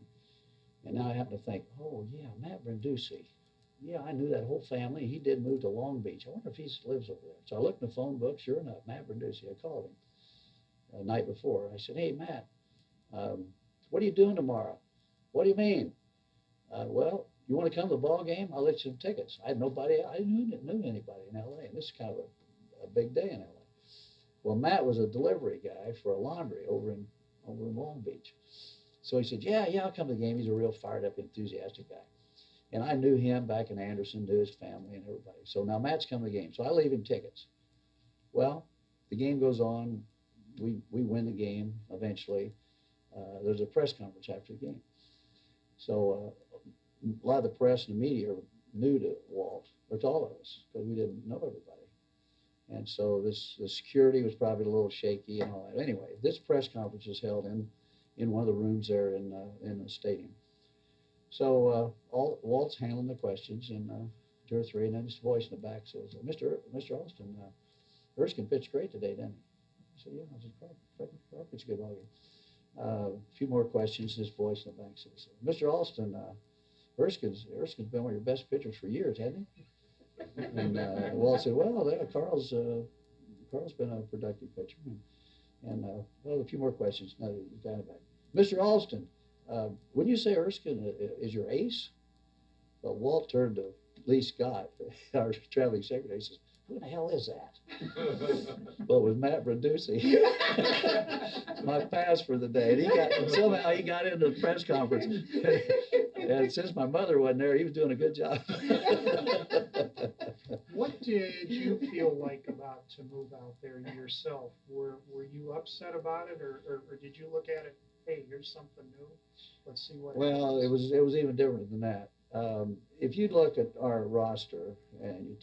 And now I happen to think, oh, yeah, Matt Branducci. Yeah, I knew that whole family. He did move to Long Beach. I wonder if he lives over there. So I looked in the phone book. Sure enough, Matt Branducci. I called him the night before. I said, hey, Matt, what are you doing tomorrow? What do you mean? Well, you want to come to the ball game? I'll let you some tickets. I had nobody. I knew anybody in L.A., and this is kind of a big day in L.A. Well, Matt was a delivery guy for a laundry over in Long Beach. So he said, yeah, I'll come to the game. He's a real fired up, enthusiastic guy. And I knew him back in Anderson, knew his family and everybody. So now Matt's coming to the game. So I leave him tickets. Well, the game goes on. We win the game eventually. There's a press conference after the game. So a lot of the press and the media are new to Walt, or to all of us, because we didn't know everybody. And so the security was probably a little shaky and all that. Anyway, this press conference is held in one of the rooms there in the stadium. So Walt's handling the questions, and 2 or 3, and then his voice in the back says, Mr. Alston, Erskine pitched great today, didn't he? I said, yeah. I said, Carl pitched a good ball game. A few more questions, and his voice in the back says, Mr. Alston, Erskine's been one of your best pitchers for years, hasn't he? And Walt said, well, Carl's been a productive pitcher. And well, a few more questions now that you've got it back. Mr. Alston, would you say Erskine is your ace? Well, Walt turned to Lee Scott, our traveling secretary, and says, who the hell is that? Well, it was Matt Branducci. My pass for the day. And somehow he got into the press conference. And since my mother wasn't there, he was doing a good job. What did you feel like about to move out there yourself? Were you upset about it, or did you look at it, hey, here's something new, let's see what Well, happens? it was even different than that. If you look at our roster and you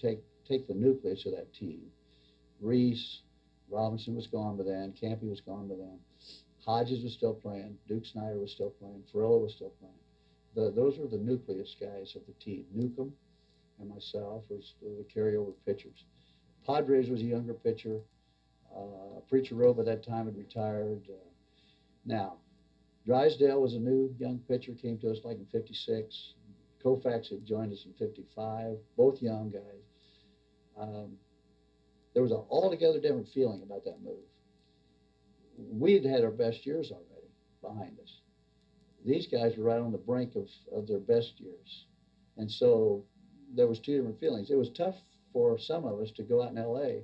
take the nucleus of that team, Reese, Robinson was gone by then, Campy was gone by then, Hodges was still playing, Duke Snyder was still playing, Ferrillo was still playing. Those were the nucleus guys of the team. Newcomb and myself was the carryover pitchers. Padres was a younger pitcher. Preacher Rowe by that time had retired. Now, Drysdale was a new young pitcher, came to us like in '56. Koufax had joined us in '55, both young guys. There was an altogether different feeling about that move. We'd had our best years already behind us. These guys were right on the brink of their best years. And so there was two different feelings. It was tough for some of us to go out in LA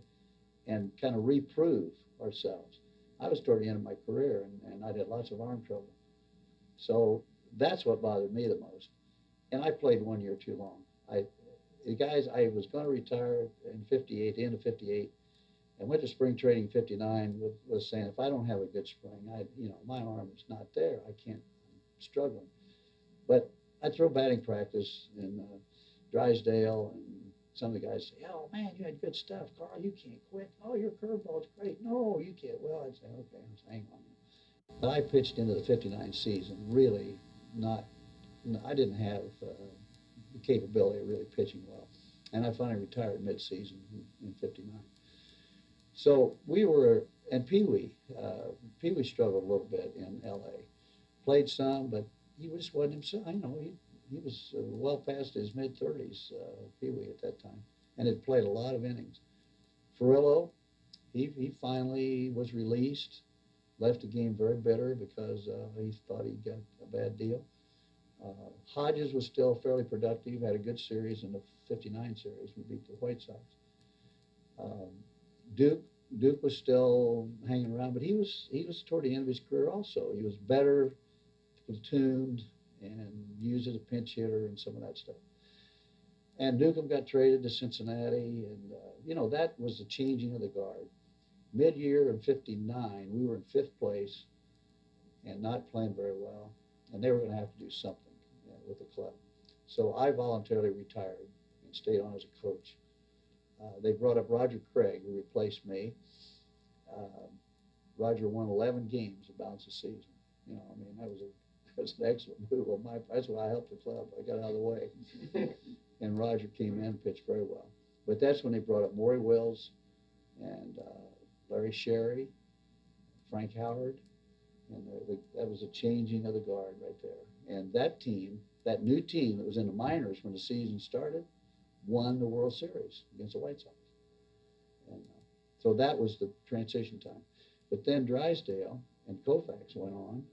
and kind of reprove ourselves. I was toward the end of my career, and I'd had lots of arm trouble. So that's what bothered me the most. And I played 1 year too long. I was going to retire in '58, the end of '58, and went to spring training in '59 was saying, if I don't have a good spring, my arm is not there. I can't, I'm struggling. But I throw batting practice in Drysdale, and some of the guys say, oh man, you had good stuff, Carl, you can't quit. Oh, your curveball's great. No, you can't. Well, I'd say, okay, hang on. But I pitched into the '59 season really I didn't have the capability of really pitching well. And I finally retired mid-season in '59. So we were, and Pee-wee struggled a little bit in LA. Played some, but he just wasn't himself. He was well past his mid-30s, Pee-wee at that time, and had played a lot of innings. Ferrillo, he finally was released, left the game very bitter because he thought he got a bad deal. Hodges was still fairly productive, had a good series in the '59 series. We beat the White Sox. Duke was still hanging around, but he was toward the end of his career also. He was better platooned and used as a pinch hitter and some of that stuff. And Newcomb got traded to Cincinnati, and that was the changing of the guard. Mid-year in '59, we were in 5th place and not playing very well, and they were going to have to do something with the club. So I voluntarily retired and stayed on as a coach. They brought up Roger Craig, who replaced me. Roger won 11 games to balance the season. That was an excellent move on my part. That's why I helped the club. I got out of the way. And Roger came in and pitched very well. But that's when they brought up Maury Wills and Larry Sherry, Frank Howard, and that was a changing of the guard right there. And that team, that new team that was in the minors when the season started, won the World Series against the White Sox. And so that was the transition time. But then Drysdale and Koufax went on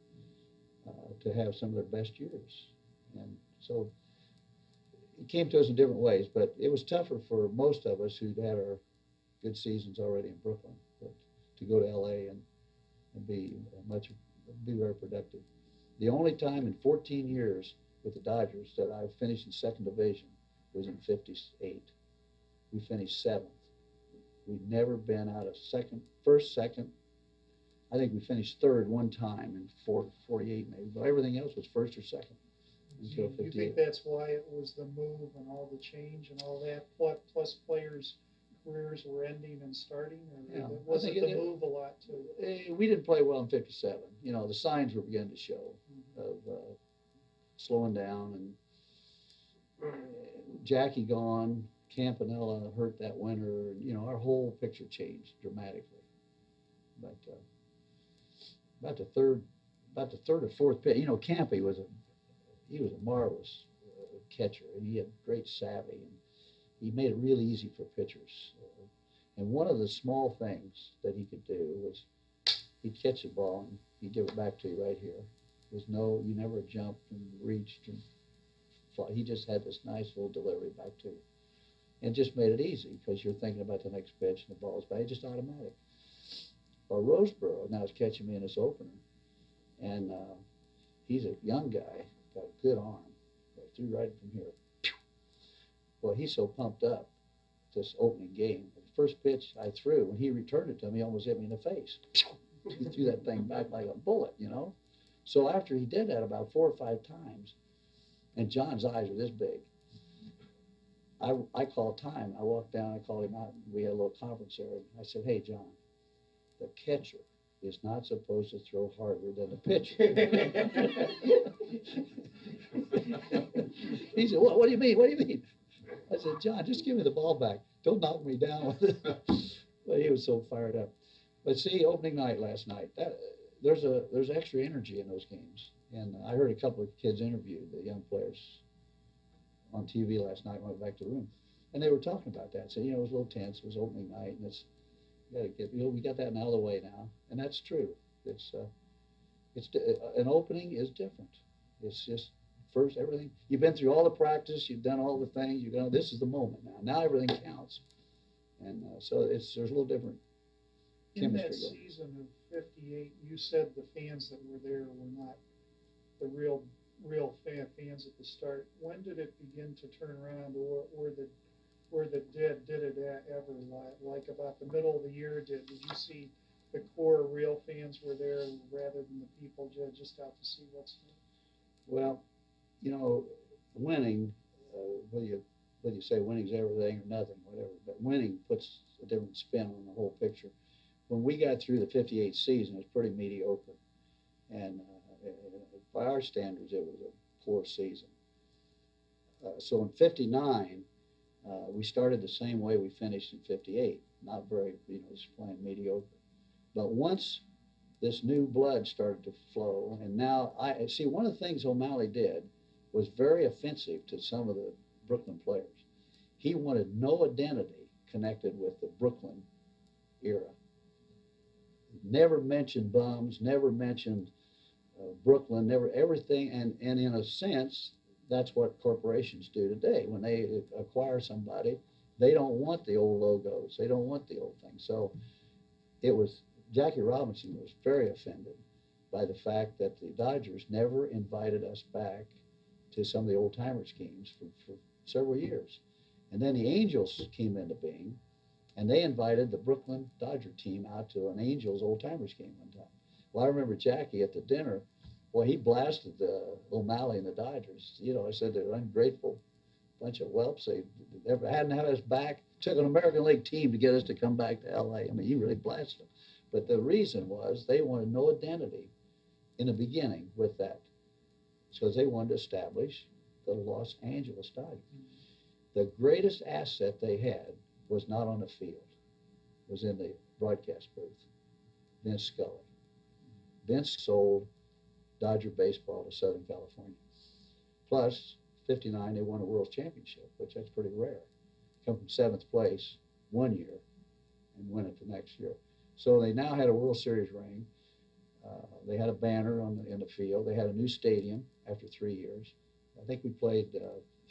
to have some of their best years. And so it came to us in different ways, but it was tougher for most of us who'd had our good seasons already in Brooklyn, but to go to LA and be very productive. The only time in 14 years with the Dodgers that I finished in 2nd division was in '58. We finished 7th. We'd never been out of first, second. I think we finished 3rd one time in '48 maybe, but everything else was 1st or 2nd until '58. You think that's why it was the move and all the change and all that, plus players' careers were ending and starting, or was it the move a lot too? We didn't play well in '57. The signs were beginning to show of slowing down, and Jackie gone, Campanella hurt that winter, and our whole picture changed dramatically. But about the third or fourth pitch, Campy was a marvelous catcher, and he had great savvy, and he made it really easy for pitchers. And one of the small things that he could do was he'd catch the ball and he'd give it back to you right here. You never jumped and reached and fought. He just had this nice little delivery back to you. And just made it easy because you're thinking about the next pitch and the ball's back. It's just automatic. Well, Roseboro now is catching me in this opener. And he's a young guy, got a good arm. Threw right from here. Well, he's so pumped up this opening game. The first pitch I threw, when he returned it to me, almost hit me in the face. He threw that thing back like a bullet, you know. So after he did that about 4 or 5 times, and John's eyes were this big, I called time. I walked down, I called him out, and we had a little conference there. I said, hey, John, the catcher is not supposed to throw harder than the pitcher. He said, what do you mean? What do you mean? I said, John, just give me the ball back. Don't knock me down with it. But he was so fired up. But see, opening night last night, there's extra energy in those games. And I heard a couple of kids interview the young players on TV last night when I went back to the room. And they were talking about that. Said, it was a little tense. It was opening night. And we got that out of the way now. And that's true. An opening is different. It's just first everything. You've been through all the practice. You've done all the things. This is the moment now. Now everything counts. And so there's a little different chemistry. In that season of '58, you said the fans that were there were not the real fans at the start. When did it begin to turn around, or did it ever, like about the middle of the year? Did you see the core real fans were there rather than the people just out to see what's there? Well, winning, whether you say winning's everything or nothing, whatever, but winning puts a different spin on the whole picture. When we got through the '58 season, it was pretty mediocre. And by our standards, it was a poor season. So in '59, we started the same way we finished in '58, not very, just playing mediocre. But once this new blood started to flow, and now one of the things O'Malley did was very offensive to some of the Brooklyn players. He wanted no identity connected with the Brooklyn era. Never mentioned bums, never mentioned Brooklyn, never everything, and in a sense, that's what corporations do today. When they acquire somebody, they don't want the old logos, they don't want the old things. So Jackie Robinson was very offended by the fact that the Dodgers never invited us back to some of the old-timer schemes for several years. And then the Angels came into being, and they invited the Brooklyn Dodger team out to an Angels old-timers game one time. Well, I remember Jackie at the dinner, he blasted O'Malley and the Dodgers. I said they're ungrateful bunch of whelps. They never hadn't had us back. Took an American League team to get us to come back to L.A. I mean, he really blasted them. But the reason was they wanted no identity in the beginning with that. So they wanted to establish the Los Angeles Dodgers. The greatest asset they had was not on the field. It was in the broadcast booth. Vince Scully. Vince sold Dodger baseball to Southern California. Plus, '59, they won a World Championship, which that's pretty rare. Come from 7th place one year and win it the next year. So they now had a World Series ring. They had a banner in the field. They had a new stadium after 3 years. I think we played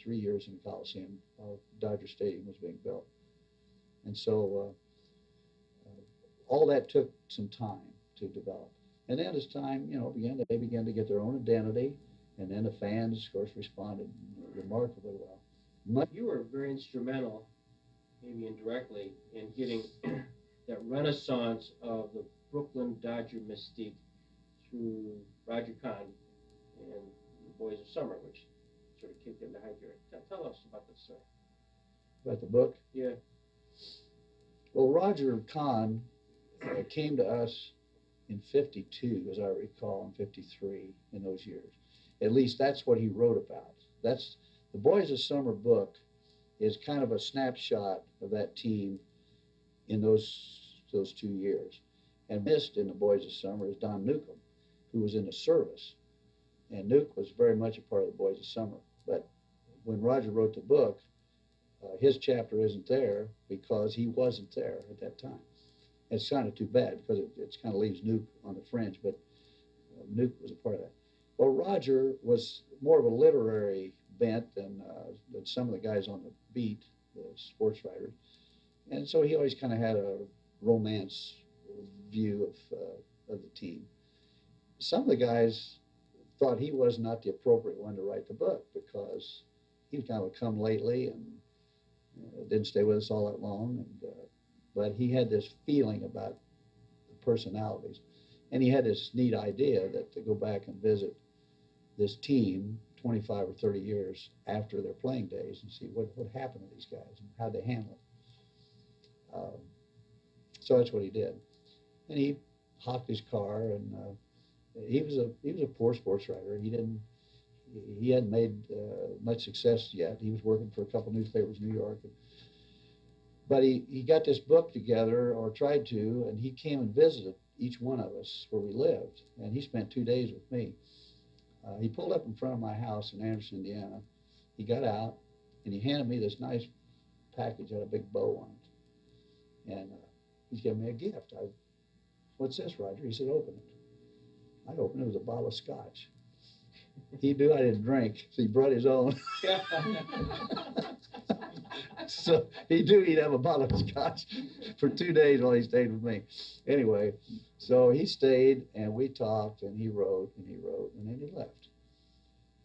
3 years in the Coliseum while Dodger Stadium was being built. And so all that took some time to develop. And then as time, they began to get their own identity. And then the fans, of course, responded remarkably well. You were very instrumental, maybe indirectly, in getting that renaissance of the Brooklyn Dodger mystique through Roger Kahn and the Boys of Summer, which sort of kicked into high gear. Tell us about this, sir. About the book? Yeah. Well, Roger Kahn came to us in '52, as I recall, in '53, in those years. At least that's what he wrote about. That's the Boys of Summer book is kind of a snapshot of that team in those 2 years. And missed in the Boys of Summer is Don Newcomb, who was in the service. And Nuke was very much a part of the Boys of Summer. But when Roger wrote the book, his chapter isn't there because he wasn't there at that time. It's kind of too bad because it kind of leaves Nuke on the fringe, but Nuke was a part of that. Well, Roger was more of a literary bent than some of the guys on the beat, the sports writers. And so he always kind of had a romance view of the team. Some of the guys thought he was not the appropriate one to write the book because he was kind of a come lately and didn't stay with us all that long. And, but he had this feeling about the personalities. And he had this neat idea that to go back and visit this team 25 or 30 years after their playing days and see what happened to these guys and how they handled it. So that's what he did. And he hocked his car, and he was a poor sports writer. He hadn't made much success yet. He was working for a couple newspapers in New York. But he got this book together, or tried to, and he came and visited each one of us where we lived. And he spent 2 days with me. He pulled up in front of my house in Anderson, Indiana. He got out, and he handed me this nice package, had a big bow on it. And he's giving me a gift. What's this, Roger? He said, open it. I opened it. It was a bottle of scotch. He knew I didn't drink, so he brought his own. So he knew he'd have a bottle of scotch for 2 days while he stayed with me. Anyway, so he stayed, and we talked, and he wrote, and then he left.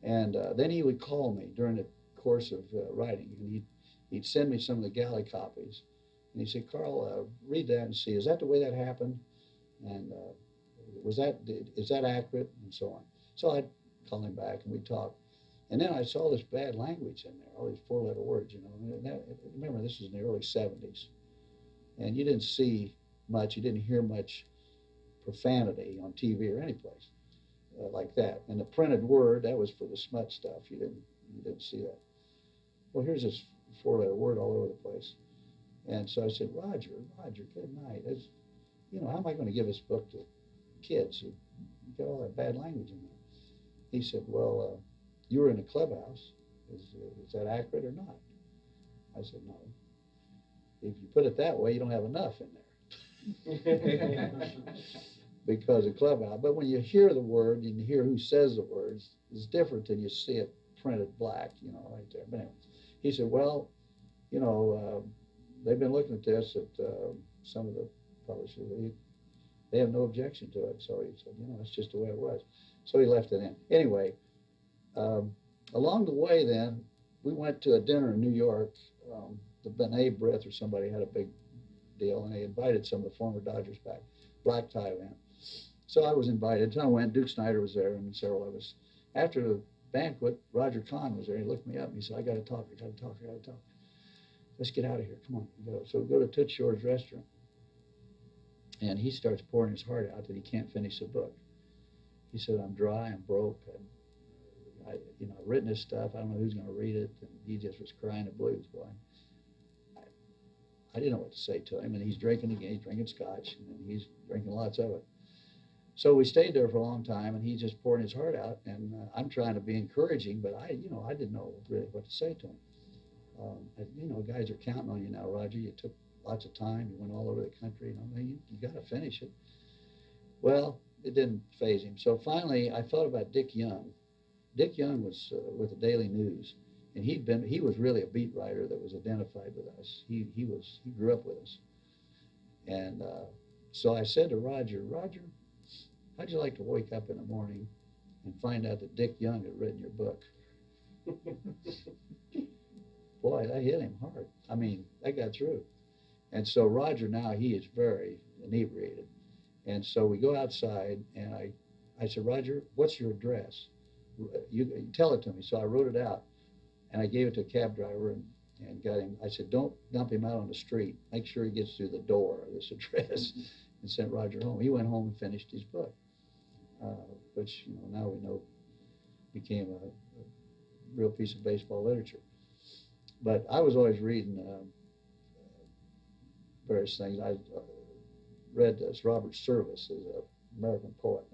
And then he would call me during the course of writing, and he'd send me some of the galley copies. And he said, Carl, read that and see, is that the way that happened? And is that accurate? And so on. So I'd call him back, and we'd talk. And then I saw this bad language in there, all these four-letter words, you know. And remember, this was in the early 70s. And you didn't see much, you didn't hear much profanity on TV or any place like that. And the printed word, that was for the smut stuff. You didn't see that. Well, here's this four-letter word all over the place. And so I said, Roger, good night. You know, how am I going to give this book to kids who get all that bad language in there? He said, well, you were in a clubhouse. Is that accurate or not? I said, no. If you put it that way, you don't have enough in there. Because a clubhouse. But when you hear the word and you hear who says the words, it's different than you see it printed black, you know, right there. But anyway, he said, well, you know, they've been looking at this at some of the publishers. They have no objection to it. So he said, you know, that's just the way it was. So he left it in. Anyway, along the way then, we went to a dinner in New York. The Benet Brith or somebody had a big deal, and they invited some of the former Dodgers back, black tie event. So I was invited. So I went. Duke Snyder was there, and several of us. After the banquet, Roger Kahn was there. He looked me up, and he said, I got to talk. Let's get out of here. Come on. So we go to Toots Shor's restaurant. And he starts pouring his heart out that he can't finish the book. He said, I'm dry, I'm broke. I've written this stuff. I don't know who's going to read it. And he just was crying the blues, boy. I didn't know what to say to him. And he's drinking again. He's drinking scotch. And he's drinking lots of it. So we stayed there for a long time, and he's just pouring his heart out. And I'm trying to be encouraging, but I didn't know really what to say to him. Guys are counting on you now, Roger. You took lots of time. You went all over the country. You got to finish it. Well, it didn't faze him. So finally, I thought about Dick Young. Dick Young was with the Daily News, and he was really a beat writer that was identified with us. He grew up with us. And so I said to Roger, how'd you like to wake up in the morning and find out that Dick Young had written your book? Boy, that hit him hard. I mean, that got through. And so Roger now, he is very inebriated. And so we go outside, and I said, Roger, what's your address? You tell it to me. So I wrote it out, and I gave it to a cab driver and got him. I said, don't dump him out on the street. Make sure he gets through the door of this address, and sent Roger home. He went home and finished his book, which, now we know became a real piece of baseball literature. But I was always reading various things. I read this Robert Service, is an American poet.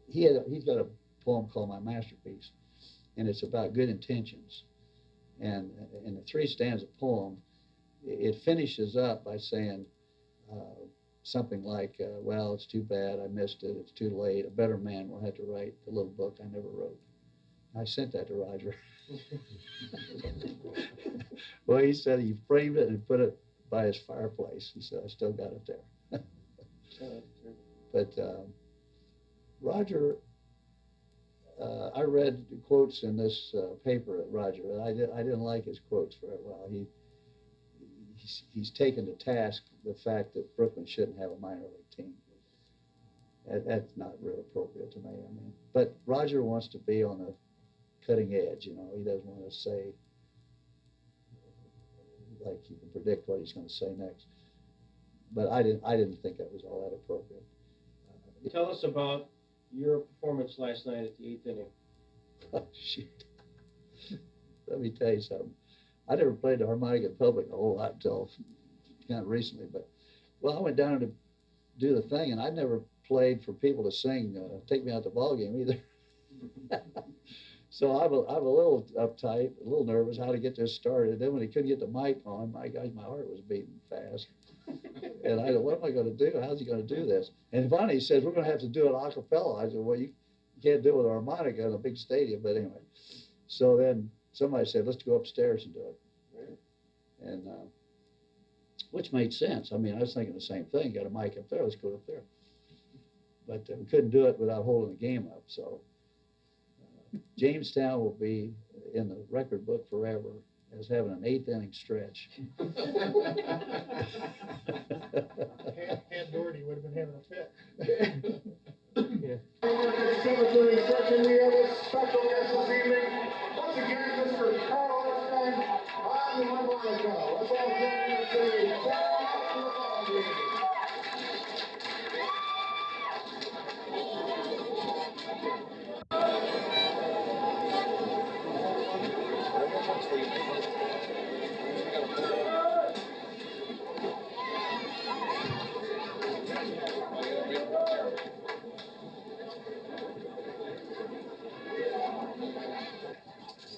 He's got a poem called My Masterpiece, and it's about good intentions. And in the three stanza poem, it finishes up by saying something like, well, it's too bad, I missed it, it's too late, a better man will have to write the little book I never wrote. I sent that to Roger. Well, he said he framed it and put it by his fireplace. He said, I still got it there. But Roger, I read quotes in this paper at Roger, and I didn't like his quotes very well. He's taken to task the fact that Brooklyn shouldn't have a minor league team. That's not real appropriate to me. I mean, but Roger wants to be on the cutting edge. You know, he doesn't want to say like you can predict what he's going to say next. But I didn't think that was all that appropriate. Tell us about your performance last night at the 8th inning. Oh, shoot. Let me tell you something. I never played the harmonica in public a whole lot until kind of recently. But, well, I went down to do the thing, and I'd never played for people to sing, take me out to Ballgame either. So I'm a little uptight, a little nervous how to get this started. Then when he couldn't get the mic on, my heart was beating fast. And I said, what am I going to do? How's he going to do this? And finally he said, we're going to have to do it a cappella. I said, well, you can't do it with a harmonica in a big stadium. But anyway, so then somebody said, let's go upstairs and do it. And which made sense. I mean, I was thinking the same thing. Got a mic up there, let's go up there. But we couldn't do it without holding the game up. So Jamestown will be in the record book forever as having an 8th inning stretch. Pat Doherty would have been having a fit. Yeah. 7:30 section, we have a special guest this evening. Once again, Mr. Carl Erskine on the harmonica. Let's all join in and say, "Carl to the ballgame."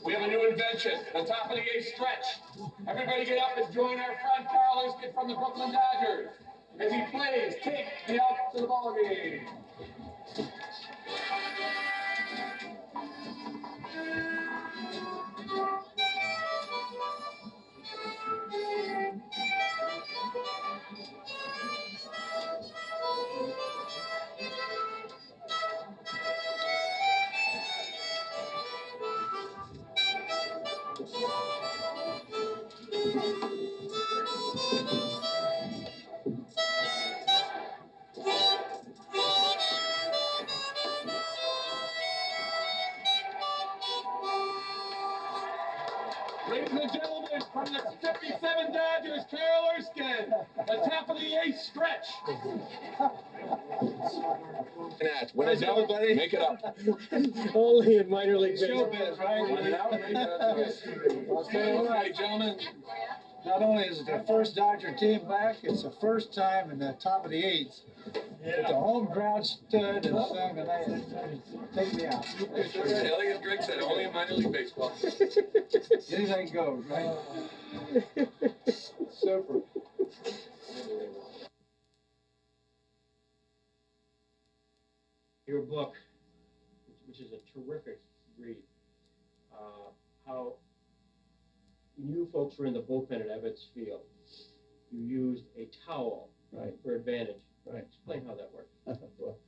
We have a new invention, the top of the 8th stretch. Everybody get up and join our friend Carl Erskine from the Brooklyn Dodgers. As he plays, take me out to the ball game. Ladies and gentlemen, from the 57 Dodgers, Carl Erskine, the top of the 8th stretch. What is it, buddy? Make it up. Only in minor league baseball. Showbiz, right? I'll tell you what, gentlemen. Not only is it the first Dodger team back, it's the first time in the top of the 8th. That the home crowd stood and sang, and take me out. That's right. Elliot Drake said only in minor league baseball. Anything goes, right? Super. Your book, which is a terrific read, how you folks were in the bullpen at Ebbets Field. You used a towel for advantage. Right. Explain how that worked. Well,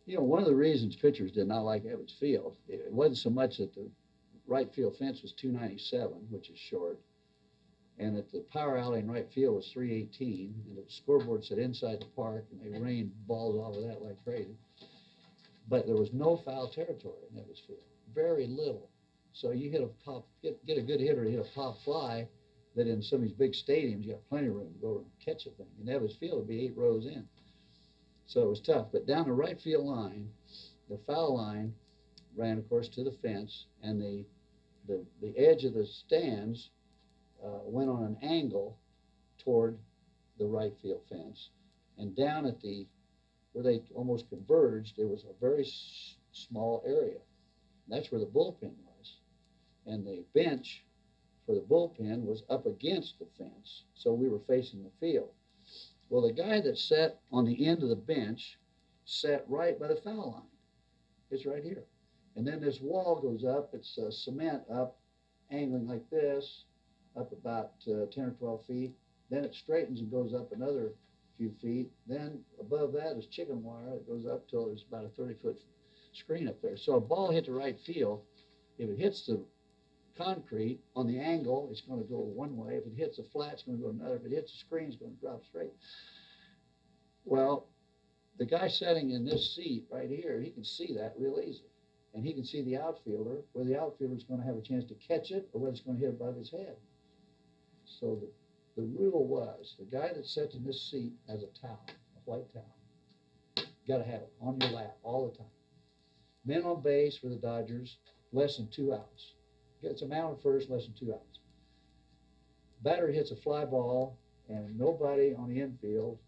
you know, one of the reasons pitchers did not like Ebbets Field, it wasn't so much that the right field fence was 297, which is short, and that the power alley in right field was 318, and the scoreboard said inside the park, and they rained balls off of that like crazy. But there was no foul territory in Ebbets Field, very little. So you hit a pop, get a good hitter to hit a pop fly, that in some of these big stadiums, you got plenty of room to go and catch a thing. In Ebbets Field, it'd be 8 rows in. So it was tough. But down the right field line, the foul line ran, of course, to the fence, and the edge of the stands went on an angle toward the right field fence. And down at where they almost converged, there was a very small area. And that's where the bullpen was. And the bench for the bullpen was up against the fence, so we were facing the field. Well, the guy that sat on the end of the bench sat right by the foul line. It's right here. And then this wall goes up, it's cement up, angling like this, up about 10 or 12 feet. Then it straightens and goes up another few feet. Then above that is chicken wire. It goes up till there's about a 30-foot screen up there. So a ball hit the right field, if it hits the concrete on the angle, it's going to go one way. If it hits the flat, it's going to go another. If it hits the screen, it's going to drop straight. Well, the guy sitting in this seat right here, he can see that real easy. And he can see the outfielder, where the outfielder is going to have a chance to catch it or whether it's going to hit above his head. So the rule was, the guy that sits in this seat has a towel, a white towel. You got to have it on your lap all the time. Men on base for the Dodgers, less than 2 outs. Gets a man on first, less than 2 outs. Batter hits a fly ball, and nobody on the infield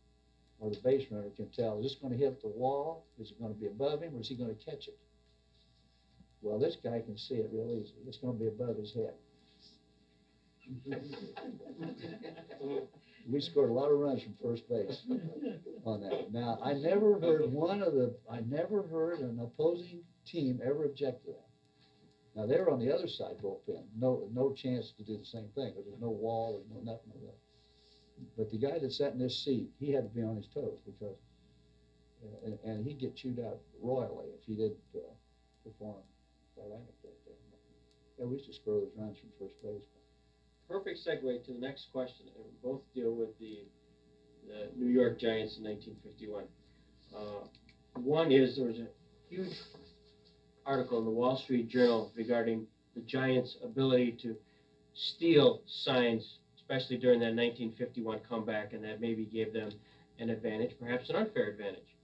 or the base runner can tell, is this going to hit the wall? Is it going to be above him, or is he going to catch it? Well, this guy can see it real easy. It's going to be above his head. We scored a lot of runs from first base on that. Now, I never heard an opposing team ever object to that. Now, they were on the other side bullpen. No chance to do the same thing. There was no wall or no nothing like that. But the guy that sat in this seat, he had to be on his toes because, and he'd get chewed out royally if he didn't perform that anecdote there. Yeah, we used to score those runs from first base. Perfect segue to the next question, and both deal with the New York Giants in 1951. One is, there was a huge article in the Wall Street Journal regarding the Giants' ability to steal signs, especially during that 1951 comeback, and that maybe gave them an advantage, perhaps an unfair advantage.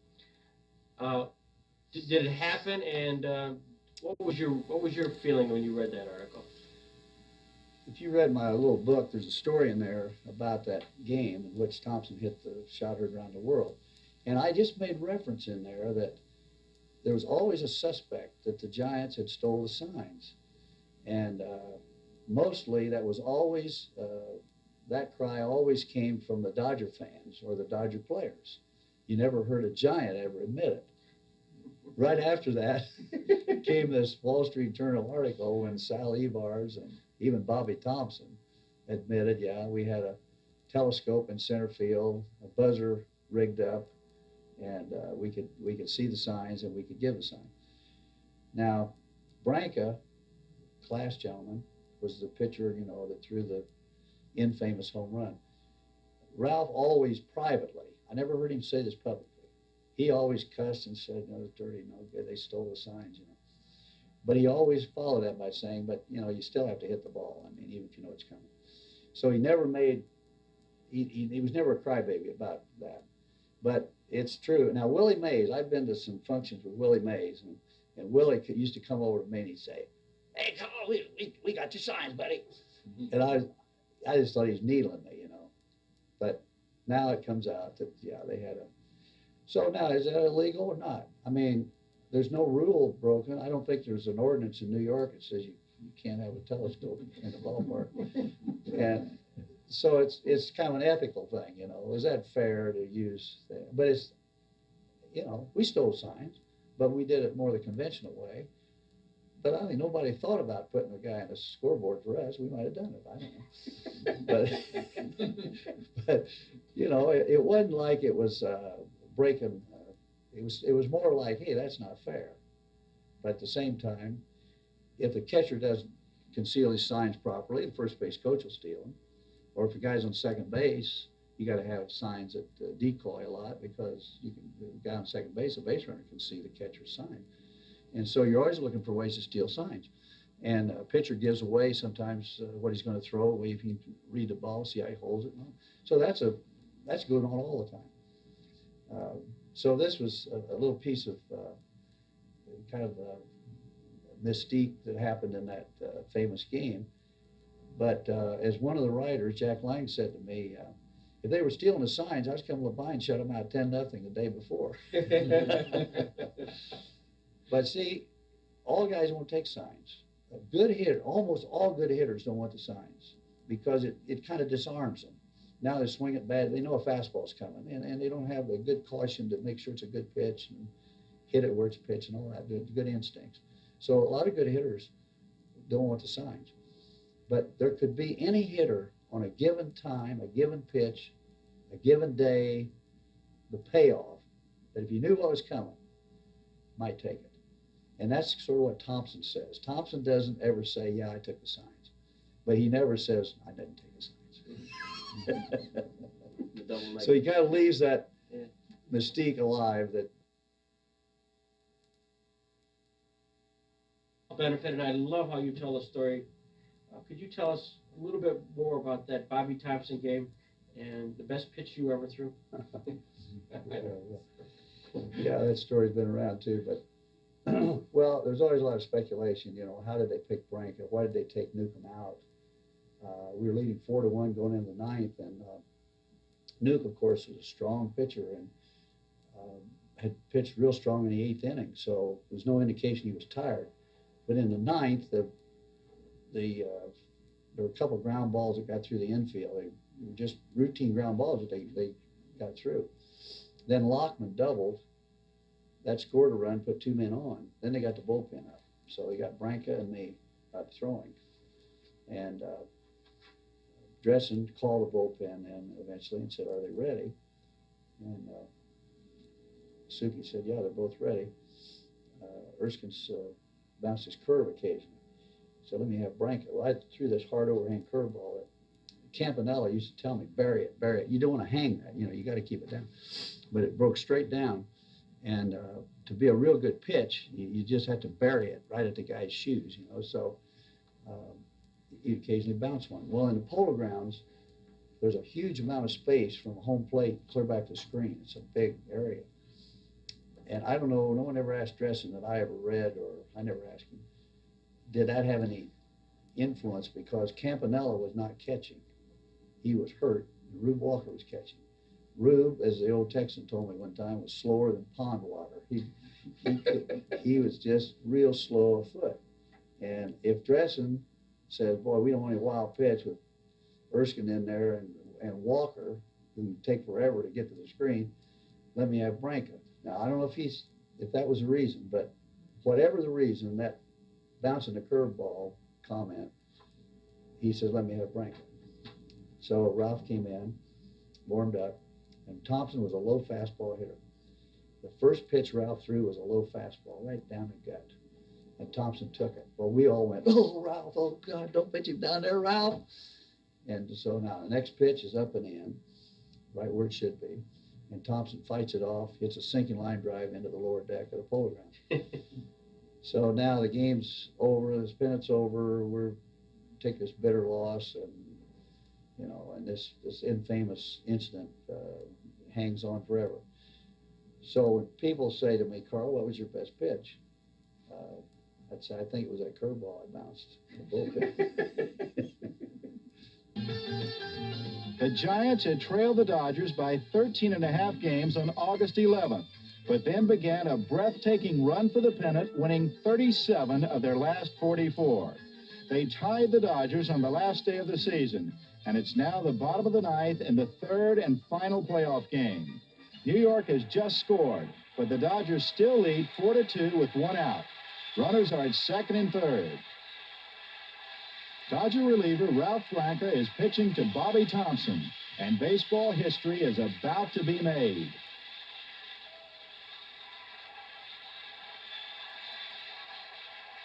Did it happen, and what was your feeling when you read that article? If you read my little book, there's a story in there about that game in which Thompson hit the shot heard around the world. And I just made reference in there that there was always a suspect that the Giants had stole the signs. And mostly that was always, that cry always came from the Dodger fans or the Dodger players. You never heard a Giant ever admit it. Right after that came this Wall Street Journal article when Sal Evars and even Bobby Thompson admitted, yeah, we had a telescope in center field, a buzzer rigged up, and we could see the signs and we could give the sign. Now, Branca, class gentleman, was the pitcher, you know, that threw the infamous home run. Ralph always privately, I never heard him say this publicly, he always cussed and said, no, it's dirty, no good, they stole the signs, you know. But he always followed that by saying, but, you know, you still have to hit the ball, I mean, even if you know it's coming. So he never made, he was never a crybaby about that. But it's true. Now, Willie Mays, I've been to some functions with Willie Mays, and Willie used to come over to me and he'd say, hey, Carl, we got your signs, buddy. And I just thought he was needling me, you know. But now it comes out that, yeah, they had a... So now, is that illegal or not? I mean, there's no rule broken. I don't think there's an ordinance in New York that says you can't have a telescope in the ballpark. And so it's kind of an ethical thing, you know. Is that fair to use? But it's, you know, we stole signs, but we did it more the conventional way. But I mean, nobody thought about putting a guy on a scoreboard for us. We might have done it. I don't know. But you know, it wasn't like it was breaking. It was more like, hey, that's not fair. But at the same time, if the catcher doesn't conceal his signs properly, the first base coach will steal them. Or if the guy's on second base, you got to have signs that decoy a lot, because the guy on second base, a base runner, can see the catcher's sign. And so you're always looking for ways to steal signs. And a pitcher gives away sometimes what he's going to throw away if he can read the ball, see how he holds it. So that's going on all the time. So this was a little piece of kind of mystique that happened in that famous game. But as one of the writers, Jack Lang, said to me, if they were stealing the signs, I was coming to Labine, shut them out 10-0 the day before. But see, all guys won't take signs. A good hitter, almost all good hitters don't want the signs because it kind of disarms them. Now they swing it bad. They know a fastball's coming, and they don't have a good caution to make sure it's a good pitch and hit it where it's pitched and all that, good instincts. So a lot of good hitters don't want the signs. But there could be any hitter on a given time, a given pitch, a given day, the payoff, that if you knew what was coming, might take it. And that's sort of what Thompson says. Thompson doesn't ever say, yeah, I took the signs. But he never says, I didn't take the signs. So he kind of leaves that mystique alive that benefit, and I love how you tell the story. Could you tell us a little bit more about that Bobby Thompson game and the best pitch you ever threw? Yeah, that story's been around too, but well, there's always a lot of speculation, you know, how did they pick Branca? Why did they take Newcomb out? We were leading 4-1 going into the ninth, and Nuke, of course, was a strong pitcher and had pitched real strong in the 8th inning, so there was no indication he was tired. But in the ninth, there were a couple of ground balls that got through the infield. They were just routine ground balls that they got through. Then Lockman doubled. That scored a run, put 2 men on. Then they got the bullpen up. So they got Branca and me up throwing. And Dressen called the bullpen in eventually and said, are they ready? And Suki said, yeah, they're both ready. Erskine's bounced his curve occasionally. So let me have Branca. Well, I threw this hard overhand curveball that Campanella used to tell me, bury it, bury it. You don't want to hang that, you know, you got to keep it down. But it broke straight down. And to be a real good pitch, you just have to bury it right at the guy's shoes, you know. So you occasionally bounce one. Well, in the Polo Grounds, there's a huge amount of space from home plate clear back to screen. It's a big area. And I don't know, no one ever asked Dressen that I ever read, or I never asked him, did that have any influence? Because Campanella was not catching. He was hurt, and Rube Walker was catching. Rube, as the old Texan told me one time, was slower than pond water. He was just real slow afoot. And if Dressen says, boy, we don't want any wild pitch with Erskine in there and Walker, who take forever to get to the screen, let me have Branca. Now, I don't know if that was the reason, but whatever the reason, that bouncing the curveball comment, he says, let me have Branca. So Ralph came in, warmed up, and Thompson was a low fastball hitter. The first pitch Ralph threw was a low fastball right down the gut, and Thompson took it. Well, we all went, oh, Ralph, oh, God, don't pitch him down there, Ralph. And so now the next pitch is up and in, right where it should be, and Thompson fights it off, hits a sinking line drive into the lower deck of the Polo Grounds. So now the game's over, this pennant's over, we're take this bitter loss, and you know, and this infamous incident hangs on forever. So when people say to me, Carl, what was your best pitch? I'd say, I think it was that curveball I bounced in the bullpen. The Giants had trailed the Dodgers by 13.5 games on August 11th, but then began a breathtaking run for the pennant, winning 37 of their last 44. They tied the Dodgers on the last day of the season, and it's now the bottom of the ninth in the third and final playoff game. New York has just scored, but the Dodgers still lead 4-2 with 1 out. Runners are at second and third. Dodger reliever Ralph Branca is pitching to Bobby Thompson, and baseball history is about to be made.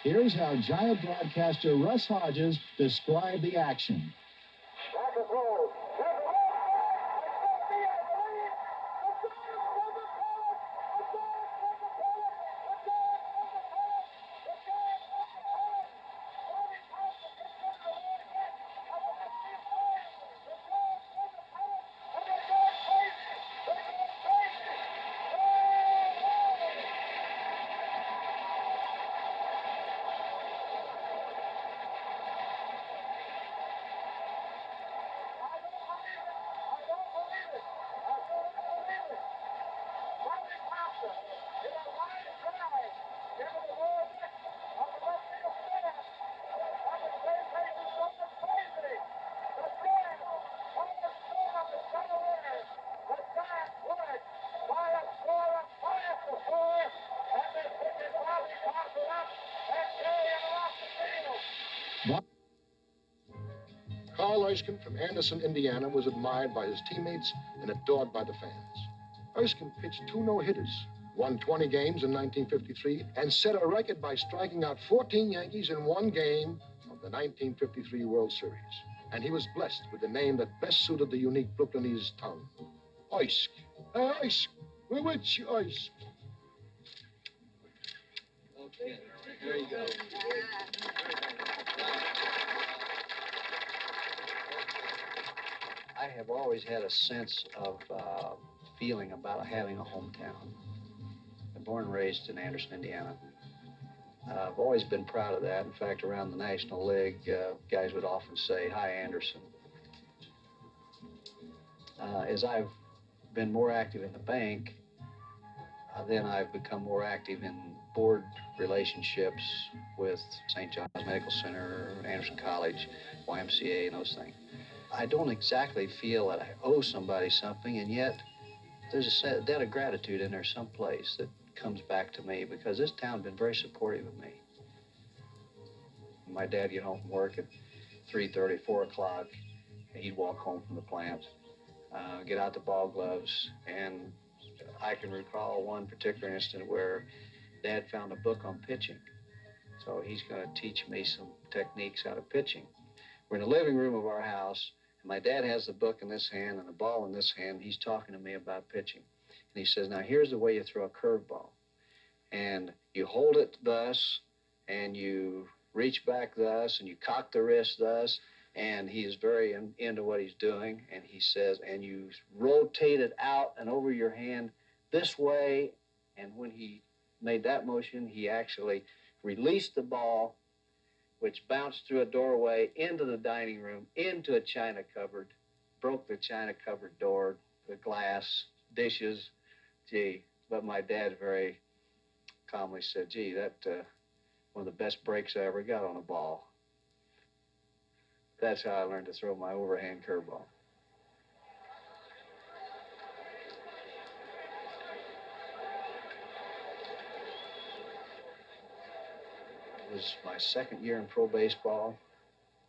Here's how Giant broadcaster Russ Hodges described the action. Carl Erskine from Anderson, Indiana, was admired by his teammates and adored by the fans. Erskine pitched 2 no-hitters, won 20 games in 1953, and set a record by striking out 14 Yankees in 1 game of the 1953 World Series. And he was blessed with the name that best suited the unique Brooklynese tongue. Ersk. Hey, Ersk. We're with you, Ersk. Okay, there you go. I have always had a sense of feeling about having a hometown. I'm born and raised in Anderson, Indiana. I've always been proud of that. In fact, around the National League, guys would often say, "Hi, Anderson." As I've been more active in the bank, then I've become more active in board relationships with St. John's Medical Center, Anderson College, YMCA, and those things. I don't exactly feel that I owe somebody something, and yet there's a debt of gratitude in there someplace that comes back to me because this town's been very supportive of me. My dad get home from work at 3:30, 4 o'clock, and he'd walk home from the plant, get out the ball gloves, and I can recall one particular instant where Dad found a book on pitching. So he's going to teach me some techniques out of pitching. We're in the living room of our house, and my dad has the book in this hand and the ball in this hand. He's talking to me about pitching. And he says, "Now here's the way you throw a curveball. And you hold it thus, and you reach back thus, and you cock the wrist thus." And he is very into what he's doing. And he says, "And you rotate it out and over your hand this way." And when he made that motion, he actually released the ball, which bounced through a doorway into the dining room, into a china cupboard, broke the china cupboard door, the glass, dishes. Gee, but my dad very calmly said, "Gee, that one of the best breaks I ever got on a ball." That's how I learned to throw my overhand curveball. It was my second year in pro baseball,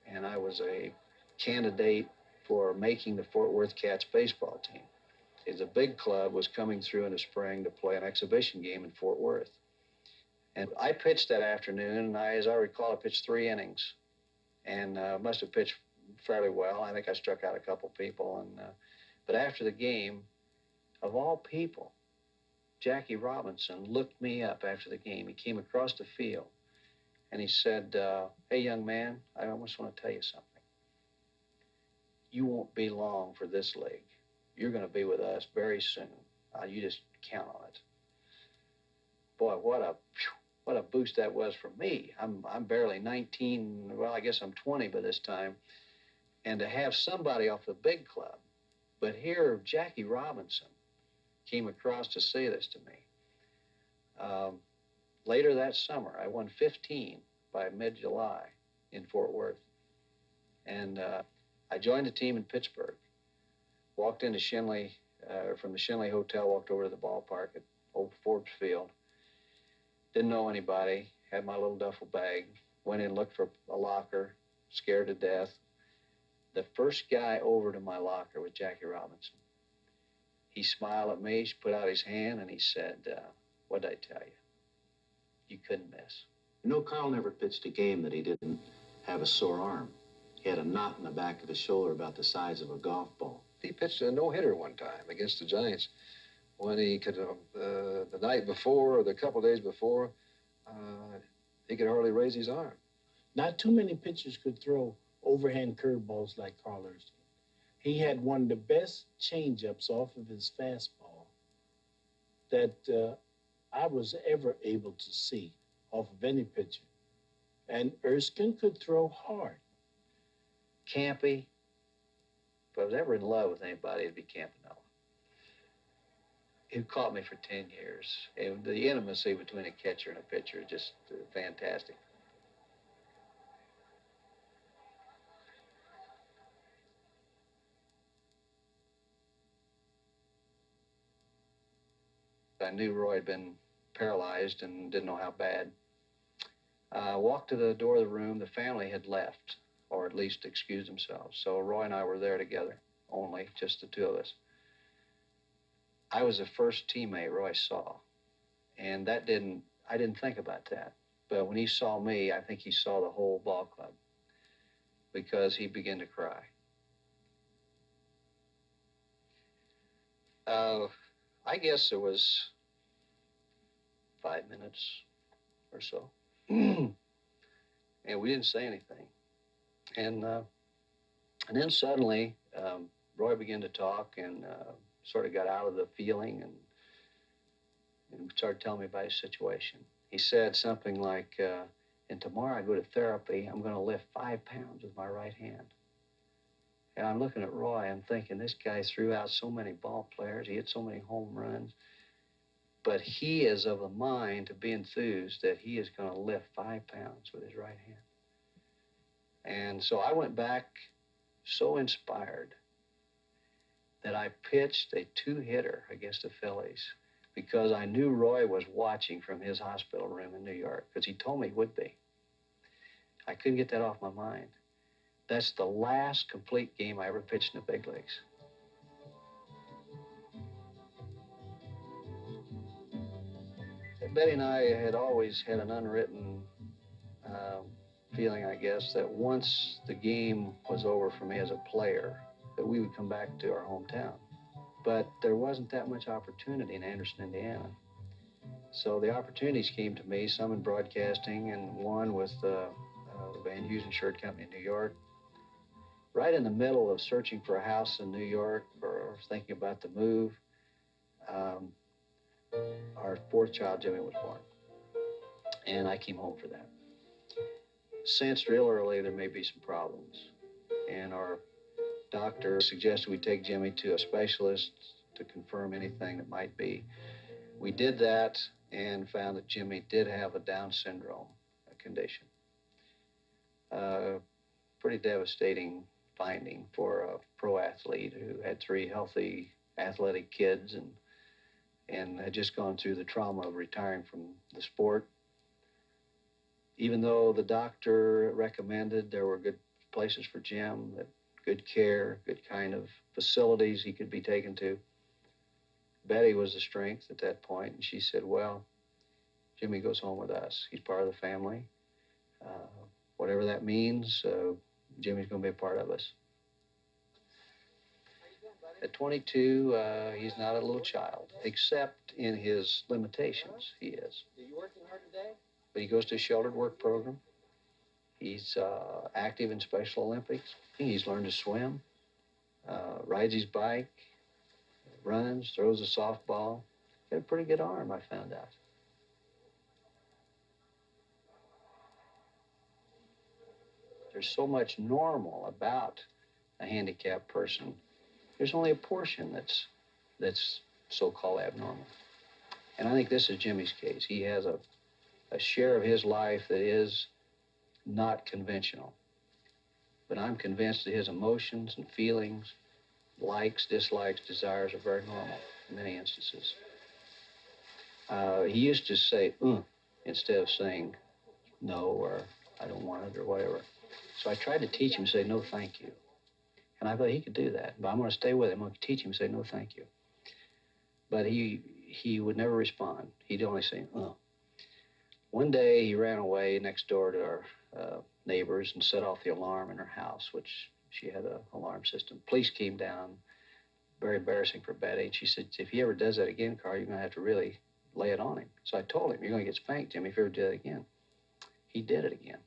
and I was a candidate for making the Fort Worth Cats baseball team. A big club was coming through in the spring to play an exhibition game in Fort Worth. And I pitched that afternoon, and as I recall, I pitched 3 innings, and must have pitched fairly well. I think I struck out a couple people, but after the game, of all people, Jackie Robinson looked me up after the game. He came across the field, and he said, "Hey, young man, I almost want to tell you something. You won't be long for this league. You're going to be with us very soon. You just count on it." Boy, what a boost that was for me. I'm barely 19. Well, I guess I'm 20 by this time. And to have somebody off the big club, but here Jackie Robinson came across to say this to me. Later that summer, I won 15 by mid-July in Fort Worth. And I joined the team in Pittsburgh. Walked into Shenley, from the Shenley Hotel, walked over to the ballpark at Old Forbes Field. Didn't know anybody, had my little duffel bag, went in, looked for a locker, scared to death. The first guy over to my locker was Jackie Robinson. He smiled at me, he put out his hand, and he said, "What did I tell you? You couldn't miss." You know, Carl never pitched a game that he didn't have a sore arm. He had a knot in the back of his shoulder about the size of a golf ball. He pitched a no-hitter one time against the Giants when he could, the night before or the couple days before, he could hardly raise his arm. Not too many pitchers could throw overhand curveballs like Carl Erskine. He had one of the best changeups off of his fastball that I was ever able to see off of any pitcher. And Erskine could throw hard. Campy. If I was ever in love with anybody, it'd be Campanella. He caught me for 10 years. And the intimacy between a catcher and a pitcher is just fantastic. I knew Roy had been paralyzed and didn't know how bad. Walked to the door of the room. The family had left, or at least excused themselves. So Roy and I were there together, only just the two of us. I was the first teammate Roy saw, and I didn't think about that. But when he saw me, I think he saw the whole ball club, because he began to cry. I guess it was 5 minutes or so. And we didn't say anything. And then suddenly, Roy began to talk and sort of got out of the feeling and started telling me about his situation. He said something like, and tomorrow I go to therapy, I'm going to lift 5 pounds with my right hand. And I'm looking at Roy, I'm thinking, this guy threw out so many ball players, he hit so many home runs, but he is of a mind to be enthused that he is going to lift 5 pounds with his right hand. And so I went back so inspired that I pitched a 2-hitter against the Phillies, because I knew Roy was watching from his hospital room in New York, because he told me he would be. I couldn't get that off my mind. That's the last complete game I ever pitched in the big leagues. Betty and I had always had an unwritten feeling, I guess, that once the game was over for me as a player, that we would come back to our hometown. But there wasn't that much opportunity in Anderson, Indiana. So the opportunities came to me, some in broadcasting, and one with the Van Heusen Shirt Company in New York. Right in the middle of searching for a house in New York or thinking about the move, our 4th child, Jimmy, was born. And I came home for that. Sensed real early there may be some problems. And our doctor suggested we take Jimmy to a specialist to confirm anything that might be. We did that and found that Jimmy did have a Down syndrome condition. Pretty devastating finding for a pro athlete who had 3 healthy, athletic kids and had just gone through the trauma of retiring from the sport. Even though the doctor recommended there were good places for Jim, that good care, good kind of facilities he could be taken to, Betty was the strength at that point, and she said, well, Jimmy goes home with us. He's part of the family. Whatever that means, Jimmy's going to be a part of us. At 22, he's not a little child, except in his limitations, he is. Are you working hard today? But he goes to a sheltered work program. He's active in Special Olympics. He's learned to swim, rides his bike, runs, throws a softball. Got a pretty good arm, I found out. There's so much normal about a handicapped person. There's only a portion that's so-called abnormal. And I think this is Jimmy's case. He has a share of his life that is not conventional. But I'm convinced that his emotions and feelings, likes, dislikes, desires are very normal in many instances. He used to say, instead of saying no or I don't want it or whatever. So I tried to teach him to say no, thank you. And I thought he could do that. But I'm going to stay with him. I'm going to teach him to say no, thank you. But he would never respond. He'd only say, One day he ran away next door to our neighbors and set off the alarm in her house, which she had an alarm system. Police came down, very embarrassing for Betty. And she said, if he ever does that again, Carl, you're going to have to really lay it on him. So I told him, you're going to get spanked, Jimmy, if you ever do that again. He did it again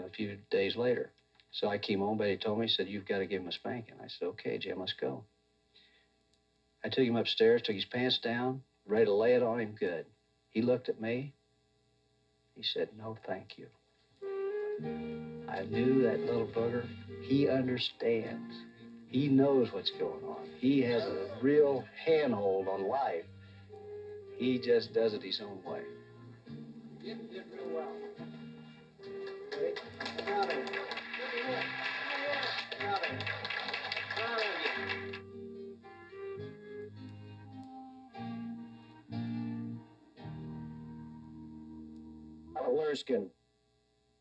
a few days later. So I came home, Betty told me, said, you've got to give him a spanking. I said, okay, Jim, let's go. I took him upstairs, took his pants down, ready to lay it on him good. He looked at me. He said, no, thank you. I knew that little booger, he understands. He knows what's going on. He has a real handhold on life. He just does it his own way. Jim did real well. Wait. Got it. Got it. Got it. Carl Erskine,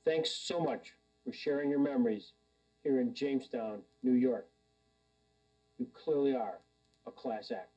thanks so much for sharing your memories here in Jamestown, New York. You clearly are a class act.